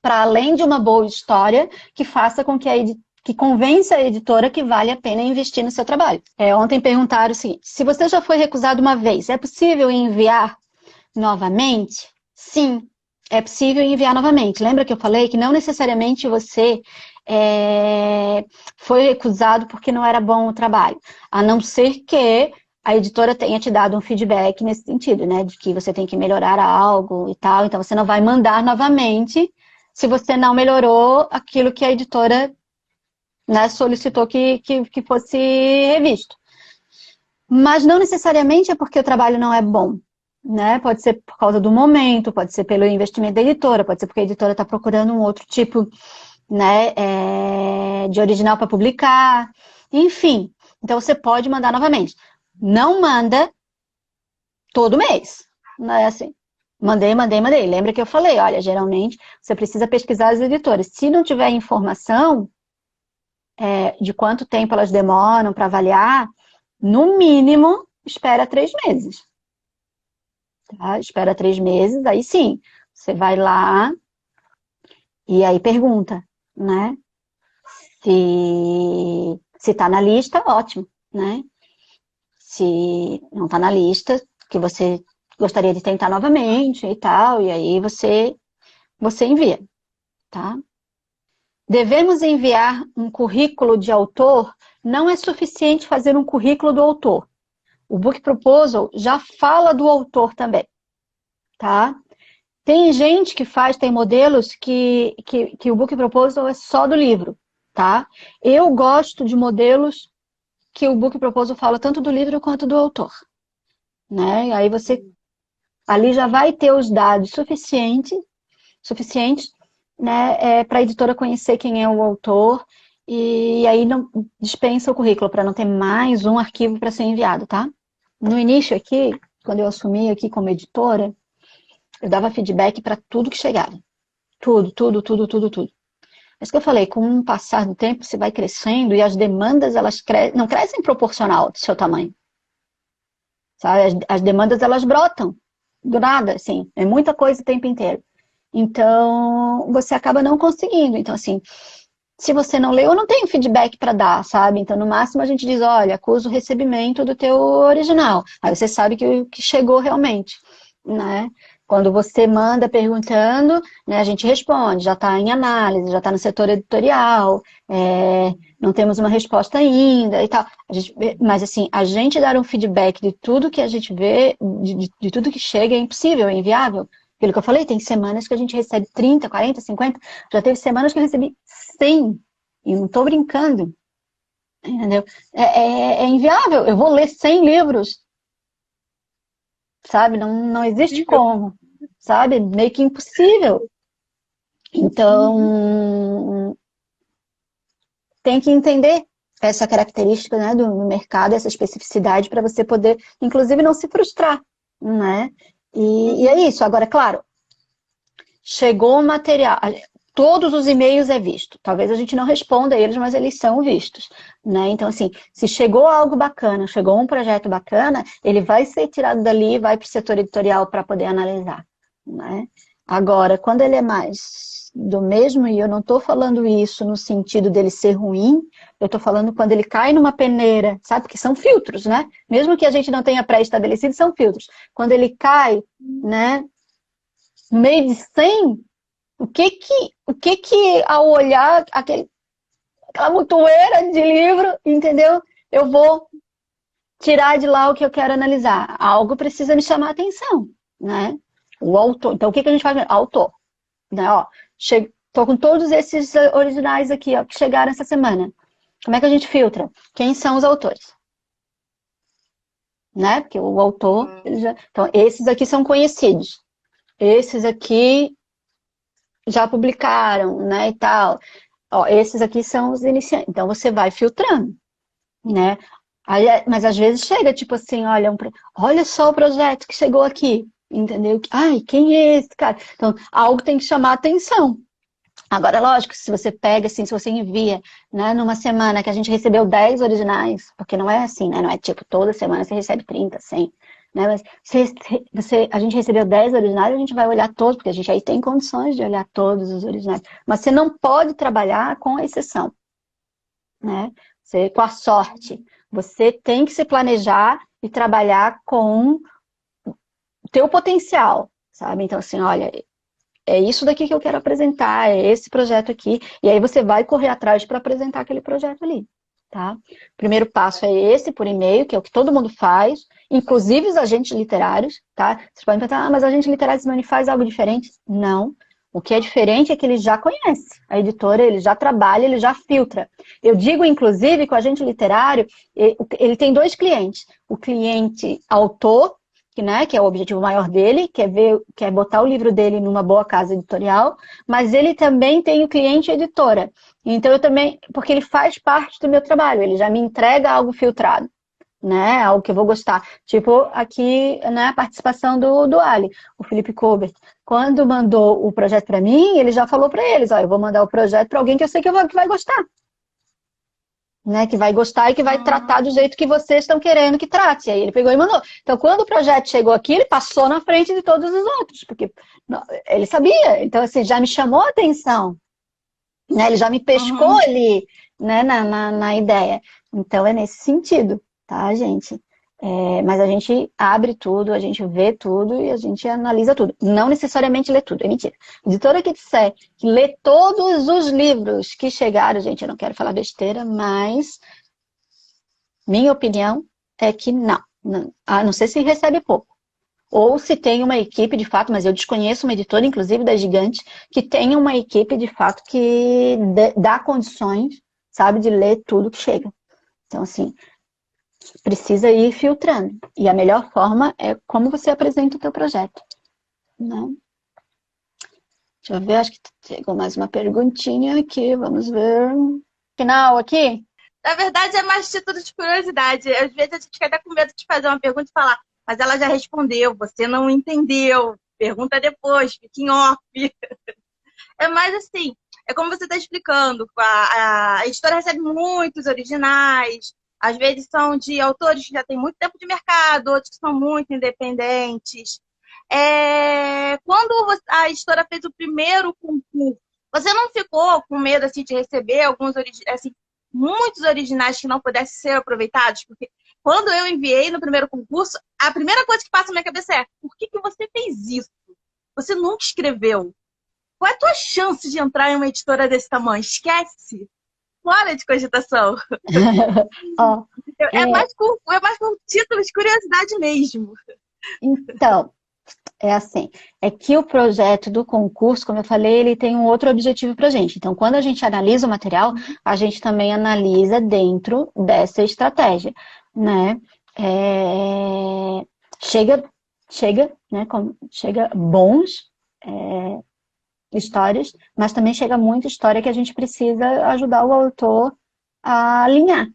para além de uma boa história que faça com que convença a editora que vale a pena investir no seu trabalho. Ontem perguntaram o seguinte: se você já foi recusado uma vez, é possível enviar novamente? Sim, é possível enviar novamente. Lembra que eu falei que não necessariamente você foi recusado porque não era bom o trabalho, a não ser que a editora tenha te dado um feedback nesse sentido, né, de que você tem que melhorar algo e tal, então você não vai mandar novamente se você não melhorou aquilo que a editora, né, solicitou que fosse revisto. Mas não necessariamente é porque o trabalho não é bom, né? Pode ser por causa do momento, pode ser pelo investimento da editora, pode ser porque a editora está procurando um outro tipo, né, de original para publicar, enfim. Então você pode mandar novamente. Não manda todo mês, não é assim. Mandei. Lembra que eu falei, olha, geralmente você precisa pesquisar as editoras. Se não tiver informação de quanto tempo elas demoram para avaliar, no mínimo, espera 3 meses. Tá? Espera 3 meses, aí sim, você vai lá e aí pergunta, né? Se tá na lista, ótimo, né? Se não tá na lista, que você gostaria de tentar novamente e tal, e aí você envia, tá? Devemos enviar um currículo de autor? Não é suficiente fazer um currículo do autor. O Book Proposal já fala do autor também, tá? Tem gente que tem modelos que o Book Proposal é só do livro, tá? Eu gosto de modelos que o Book Proposal fala tanto do livro quanto do autor, né? E aí você ali já vai ter os dados suficientes, né, para a editora conhecer quem é o autor, e aí não dispensa o currículo para não ter mais um arquivo para ser enviado, tá? No início aqui, quando eu assumi aqui como editora, eu dava feedback para tudo que chegava. Tudo. É isso que eu falei, com o passar do tempo você vai crescendo e as demandas elas não crescem proporcional do seu tamanho. Sabe? As demandas elas brotam do nada, assim, é muita coisa o tempo inteiro. Então, você acaba não conseguindo. Então, assim, se você não leu, eu não tenho feedback para dar, sabe? Então, no máximo, a gente diz, olha, acusa o recebimento do teu original. Aí você sabe que chegou realmente, né? Quando você manda perguntando, né, a gente responde, já está em análise, já está no setor editorial, não temos uma resposta ainda e tal. Mas assim, a gente dar um feedback de tudo que a gente vê, de tudo que chega é impossível, é inviável. Pelo que eu falei, tem semanas que a gente recebe 30, 40, 50, já teve semanas que eu recebi 100, e não estou brincando, entendeu? É inviável, eu vou ler 100 livros, sabe? Não existe como, sabe? Meio que impossível. Então, tem que entender essa característica, né, do mercado, essa especificidade, para você poder, inclusive, não se frustrar, né? E é isso. Agora, claro, chegou o material, todos os e-mails é visto. Talvez a gente não responda a eles, mas eles são vistos, né? Então, assim, se chegou algo bacana, chegou um projeto bacana, ele vai ser tirado dali e vai para o setor editorial para poder analisar, né? Agora, quando ele é mais do mesmo, e eu não estou falando isso no sentido dele ser ruim, eu estou falando quando ele cai numa peneira, sabe? Porque são filtros, né? Mesmo que a gente não tenha pré-estabelecido, são filtros. Quando ele cai, né, no meio de 100, o que que ao olhar aquela montoeira de livro, entendeu? Eu vou tirar de lá o que eu quero analisar. Algo precisa me chamar a atenção, né? O autor. Então, o que que a gente faz? Autor. Né? Ó, tô com todos esses originais aqui, ó, que chegaram essa semana. Como é que a gente filtra? Quem são os autores? Né? Porque o autor... Então, esses aqui são conhecidos. Esses aqui já publicaram, né, e tal. Ó, esses aqui são os iniciantes. Então, você vai filtrando, né? Aí, mas às vezes chega, tipo assim, olha só o projeto que chegou aqui, entendeu? Ai, quem é esse cara? Então, algo tem que chamar a atenção. Agora, lógico, se você pega, assim, se você envia, né, numa semana que a gente recebeu 10 originais, porque não é assim, né? Não é tipo, toda semana você recebe 30, 100, né? Mas a gente recebeu 10 originais, a gente vai olhar todos, porque a gente aí tem condições de olhar todos os originais. Mas você não pode trabalhar com a exceção, né? Com a sorte. Você tem que se planejar e trabalhar com o teu potencial, sabe? Então, assim, olha, é isso daqui que eu quero apresentar, é esse projeto aqui, e aí você vai correr atrás para apresentar aquele projeto ali, tá? O primeiro passo é esse, por e-mail, que é o que todo mundo faz, inclusive os agentes literários, tá? Vocês podem pensar, mas agente literário não faz algo diferente? Não. O que é diferente é que ele já conhece a editora, ele já trabalha, ele já filtra. Eu digo, inclusive, que o agente literário, ele tem dois clientes. O cliente autor, né, que é o objetivo maior dele, quer botar o livro dele numa boa casa editorial, mas ele também tem o cliente editora. Então, eu também, porque ele faz parte do meu trabalho, ele já me entrega algo filtrado, né, algo que eu vou gostar. Tipo, aqui, né, a participação do Ali, o Felipe Colbert. Quando mandou o projeto para mim, ele já falou para eles, ó, eu vou mandar o projeto para alguém que eu sei que vai gostar. Né, que vai gostar e que vai tratar do jeito que vocês estão querendo que trate. E aí ele pegou e mandou. Então, quando o projeto chegou aqui, ele passou na frente de todos os outros, porque ele sabia. Então, assim, já me chamou a atenção. Né, ele já me pescou ali, né, na ideia. Então, é nesse sentido, tá, gente? Mas a gente abre tudo, a gente vê tudo e a gente analisa tudo. Não necessariamente lê tudo, é mentira. Editora que disser que lê todos os livros que chegaram, gente, eu não quero falar besteira, mas minha opinião é que não. A não ser se recebe pouco. Ou se tem uma equipe de fato, mas eu desconheço uma editora, inclusive da Gigante, que tenha uma equipe de fato que dá condições, sabe, de ler tudo que chega. Então, assim, precisa ir filtrando. E a melhor forma é como você apresenta o teu projeto. Né? Deixa eu ver, acho que chegou mais uma perguntinha aqui. Vamos ver. Final aqui?
Na verdade, é mais título de curiosidade. Às vezes a gente fica até com medo de fazer uma pergunta e falar, mas ela já respondeu, você não entendeu. Pergunta depois, fica em off. É mais assim, é como você está explicando. A editora recebe muitos originais, às vezes são de autores que já têm muito tempo de mercado, outros que são muito independentes. Quando a editora fez o primeiro concurso, você não ficou com medo assim, de receber assim, muitos originais que não pudessem ser aproveitados? Porque quando eu enviei no primeiro concurso, a primeira coisa que passa na minha cabeça é: por que você fez isso? você nunca escreveu. Qual é a tua chance de entrar em uma editora desse tamanho? Esquece. Fora de cogitação.
Ó,
É mais por título de curiosidade mesmo.
então, é assim, é que o projeto do concurso, como eu falei, ele tem um outro objetivo para a gente. Então, quando a gente analisa o material, a gente também analisa dentro dessa estratégia, né? Chega bons histórias, mas também chega muita história que a gente precisa ajudar o autor a alinhar,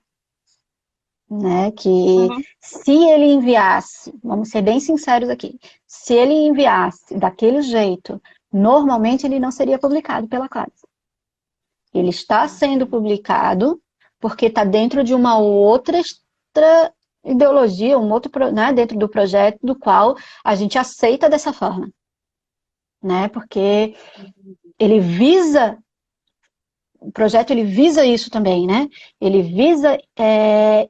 né? Que se ele enviasse, vamos ser bem sinceros aqui, se ele enviasse daquele jeito, normalmente ele não seria publicado pela classe. Ele está sendo publicado porque está dentro de uma outra ideologia, né, dentro do projeto do qual a gente aceita dessa forma, né? Porque ele visa, o projeto ele visa isso também, né? Ele visa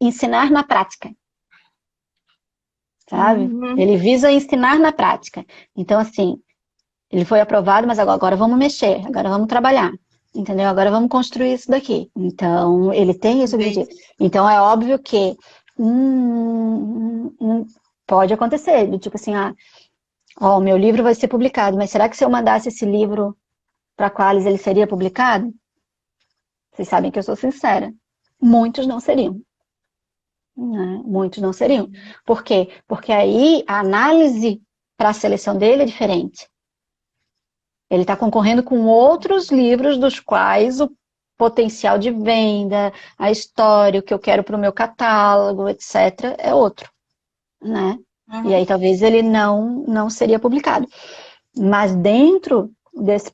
ensinar na prática, sabe? Ele visa ensinar na prática. Então, assim, ele foi aprovado, mas agora vamos mexer, agora vamos trabalhar, entendeu? Agora vamos construir isso daqui. Então, ele tem esse objetivo. Então, é óbvio que pode acontecer, do tipo assim, o meu livro vai ser publicado, mas será que se eu mandasse esse livro para a Qualis, ele seria publicado? Vocês sabem que eu sou sincera. Muitos não seriam. Né? Muitos não seriam. Por quê? Porque aí a análise para a seleção dele é diferente. Ele está concorrendo com outros livros dos quais o potencial de venda, a história, o que eu quero para o meu catálogo, etc., é outro. Né? E aí talvez ele não seria publicado. Mas dentro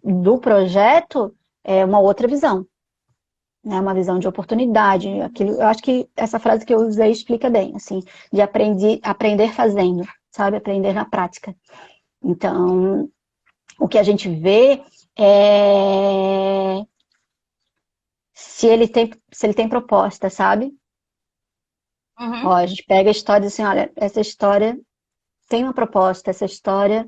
do projeto é uma outra visão. Né? Uma visão de oportunidade. Eu acho que essa frase que eu usei explica bem, assim, de aprender fazendo, sabe? Aprender na prática. Então, o que a gente vê é se ele tem proposta, sabe? Ó, a gente pega a história assim, olha, essa história tem uma proposta, essa história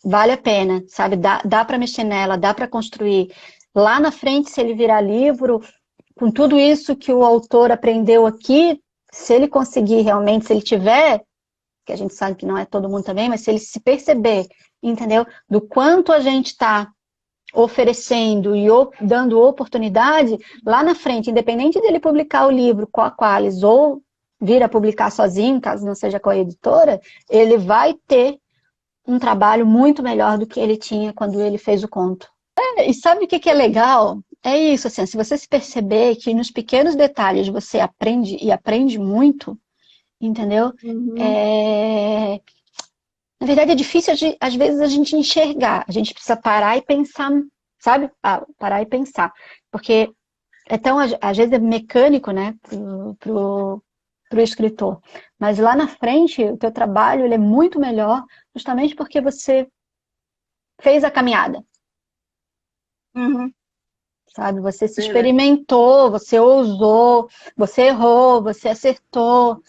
vale a pena, sabe? Dá para mexer nela, dá para construir. Lá na frente, se ele virar livro, com tudo isso que o autor aprendeu aqui, se ele conseguir realmente, se ele tiver, que a gente sabe que não é todo mundo também, mas se ele se perceber, entendeu? Do quanto a gente está oferecendo e dando oportunidade, lá na frente, independente dele publicar o livro com a Qualis ou vir a publicar sozinho, caso não seja com a editora, ele vai ter um trabalho muito melhor do que ele tinha quando ele fez o conto. E sabe o que é legal? É isso, assim, se você se perceber que nos pequenos detalhes você aprende e aprende muito, entendeu? Na verdade é difícil às vezes a gente enxergar, a gente precisa parar e pensar, sabe? Parar e pensar, porque às vezes é mecânico, né, pro escritor, mas lá na frente o teu trabalho ele é muito melhor justamente porque você fez a caminhada. Sabe? Você se experimentou, você ousou, você errou, você acertou,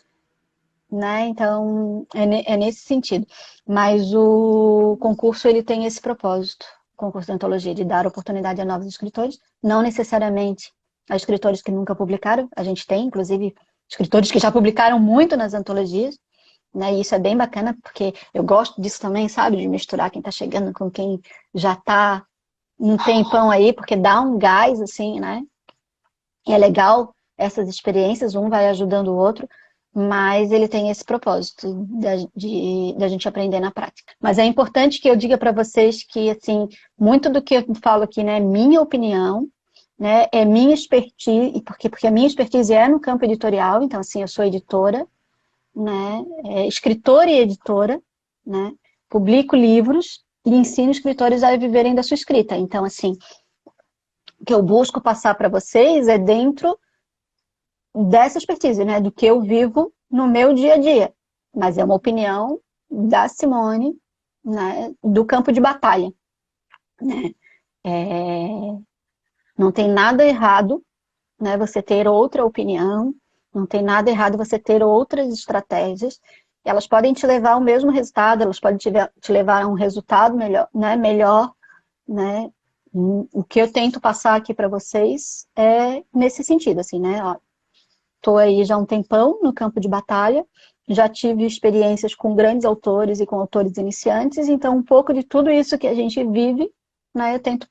né? Então, é nesse sentido. Mas o concurso, ele tem esse propósito, o concurso de antologia, de dar oportunidade a novos escritores, não necessariamente a escritores que nunca publicaram, a gente tem, inclusive, escritores que já publicaram muito nas antologias, né? E isso é bem bacana, porque eu gosto disso também, sabe? De misturar quem está chegando com quem já está um tempão aí, porque dá um gás, assim, né? E é legal essas experiências, um vai ajudando o outro, mas ele tem esse propósito da gente aprender na prática. Mas é importante que eu diga para vocês que, assim, muito do que eu falo aqui, né, é minha opinião, né, é minha expertise, porque a minha expertise é no campo editorial, então, assim, eu sou editora, né, escritora e editora, né, publico livros e ensino escritores a viverem da sua escrita. Então, assim, o que eu busco passar para vocês é dentro dessa expertise, né, do que eu vivo no meu dia a dia. Mas é uma opinião da Simone, né, do campo de batalha. Né? Não tem nada errado, né, você ter outra opinião, não tem nada errado você ter outras estratégias, elas podem te levar ao mesmo resultado, elas podem te levar a um resultado melhor, né? O que eu tento passar aqui para vocês é nesse sentido, assim, né? Estou aí já há um tempão no campo de batalha, já tive experiências com grandes autores e com autores iniciantes, então um pouco de tudo isso que a gente vive, né, eu tento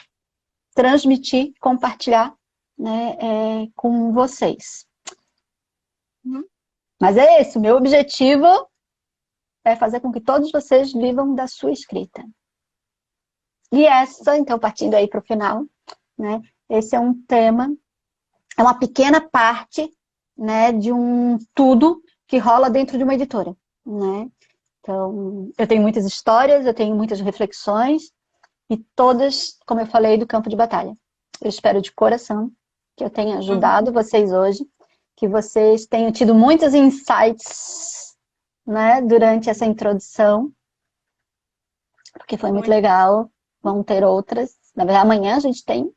transmitir, compartilhar, né, com vocês. Mas é esse, o meu objetivo é fazer com que todos vocês vivam da sua escrita. E essa, então, partindo aí para o final, né, esse é um tema, é uma pequena parte, né, de um tudo que rola dentro de uma editora, né? Então, eu tenho muitas histórias, eu tenho muitas reflexões, e todas, como eu falei, do campo de batalha. Eu espero de coração que eu tenha ajudado vocês hoje, que vocês tenham tido muitos insights, né, durante essa introdução, porque foi muito legal. Vão ter outras. Na verdade, amanhã a gente tem,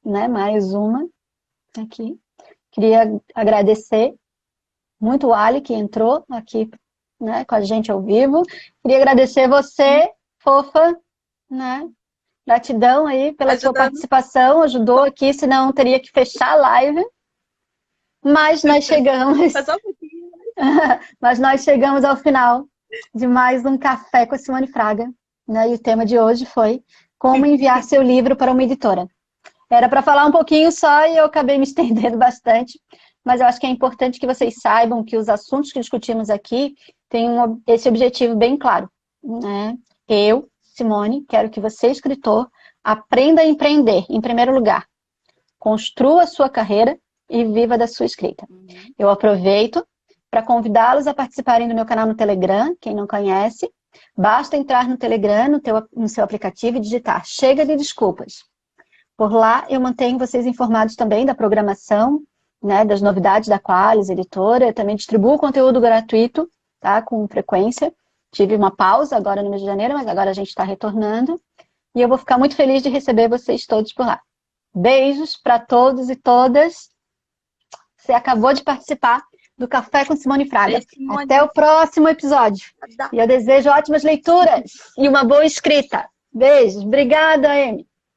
né, mais uma aqui. Queria agradecer muito o Ali, que entrou aqui, né, com a gente ao vivo. Queria agradecer você, fofa, né? Gratidão aí pela sua participação, ajudou aqui, senão teria que fechar a live. Mas nós chegamos. Mas nós chegamos ao final de mais um Café com a Simone Fraga, né? E o tema de hoje foi como enviar seu livro para uma editora. Era para falar um pouquinho só e eu acabei me estendendo bastante, mas eu acho que é importante que vocês saibam que os assuntos que discutimos aqui têm esse objetivo bem claro, né? Eu, Simone, quero que você, escritor, aprenda a empreender, em primeiro lugar. Construa a sua carreira e viva da sua escrita. Eu aproveito para convidá-los a participarem do meu canal no Telegram, quem não conhece. Basta entrar no Telegram, no seu aplicativo e digitar Chega de Desculpas. Por lá eu mantenho vocês informados também da programação, né, das novidades da Qualis, editora. Eu também distribuo conteúdo gratuito, tá, com frequência. Tive uma pausa agora no mês de janeiro, mas agora a gente está retornando. E eu vou ficar muito feliz de receber vocês todos por lá. Beijos para todos e todas. Você acabou de participar do Café com Simone Fraga. Até o próximo episódio. E eu desejo ótimas leituras e uma boa escrita. Beijos. Obrigada, Amy.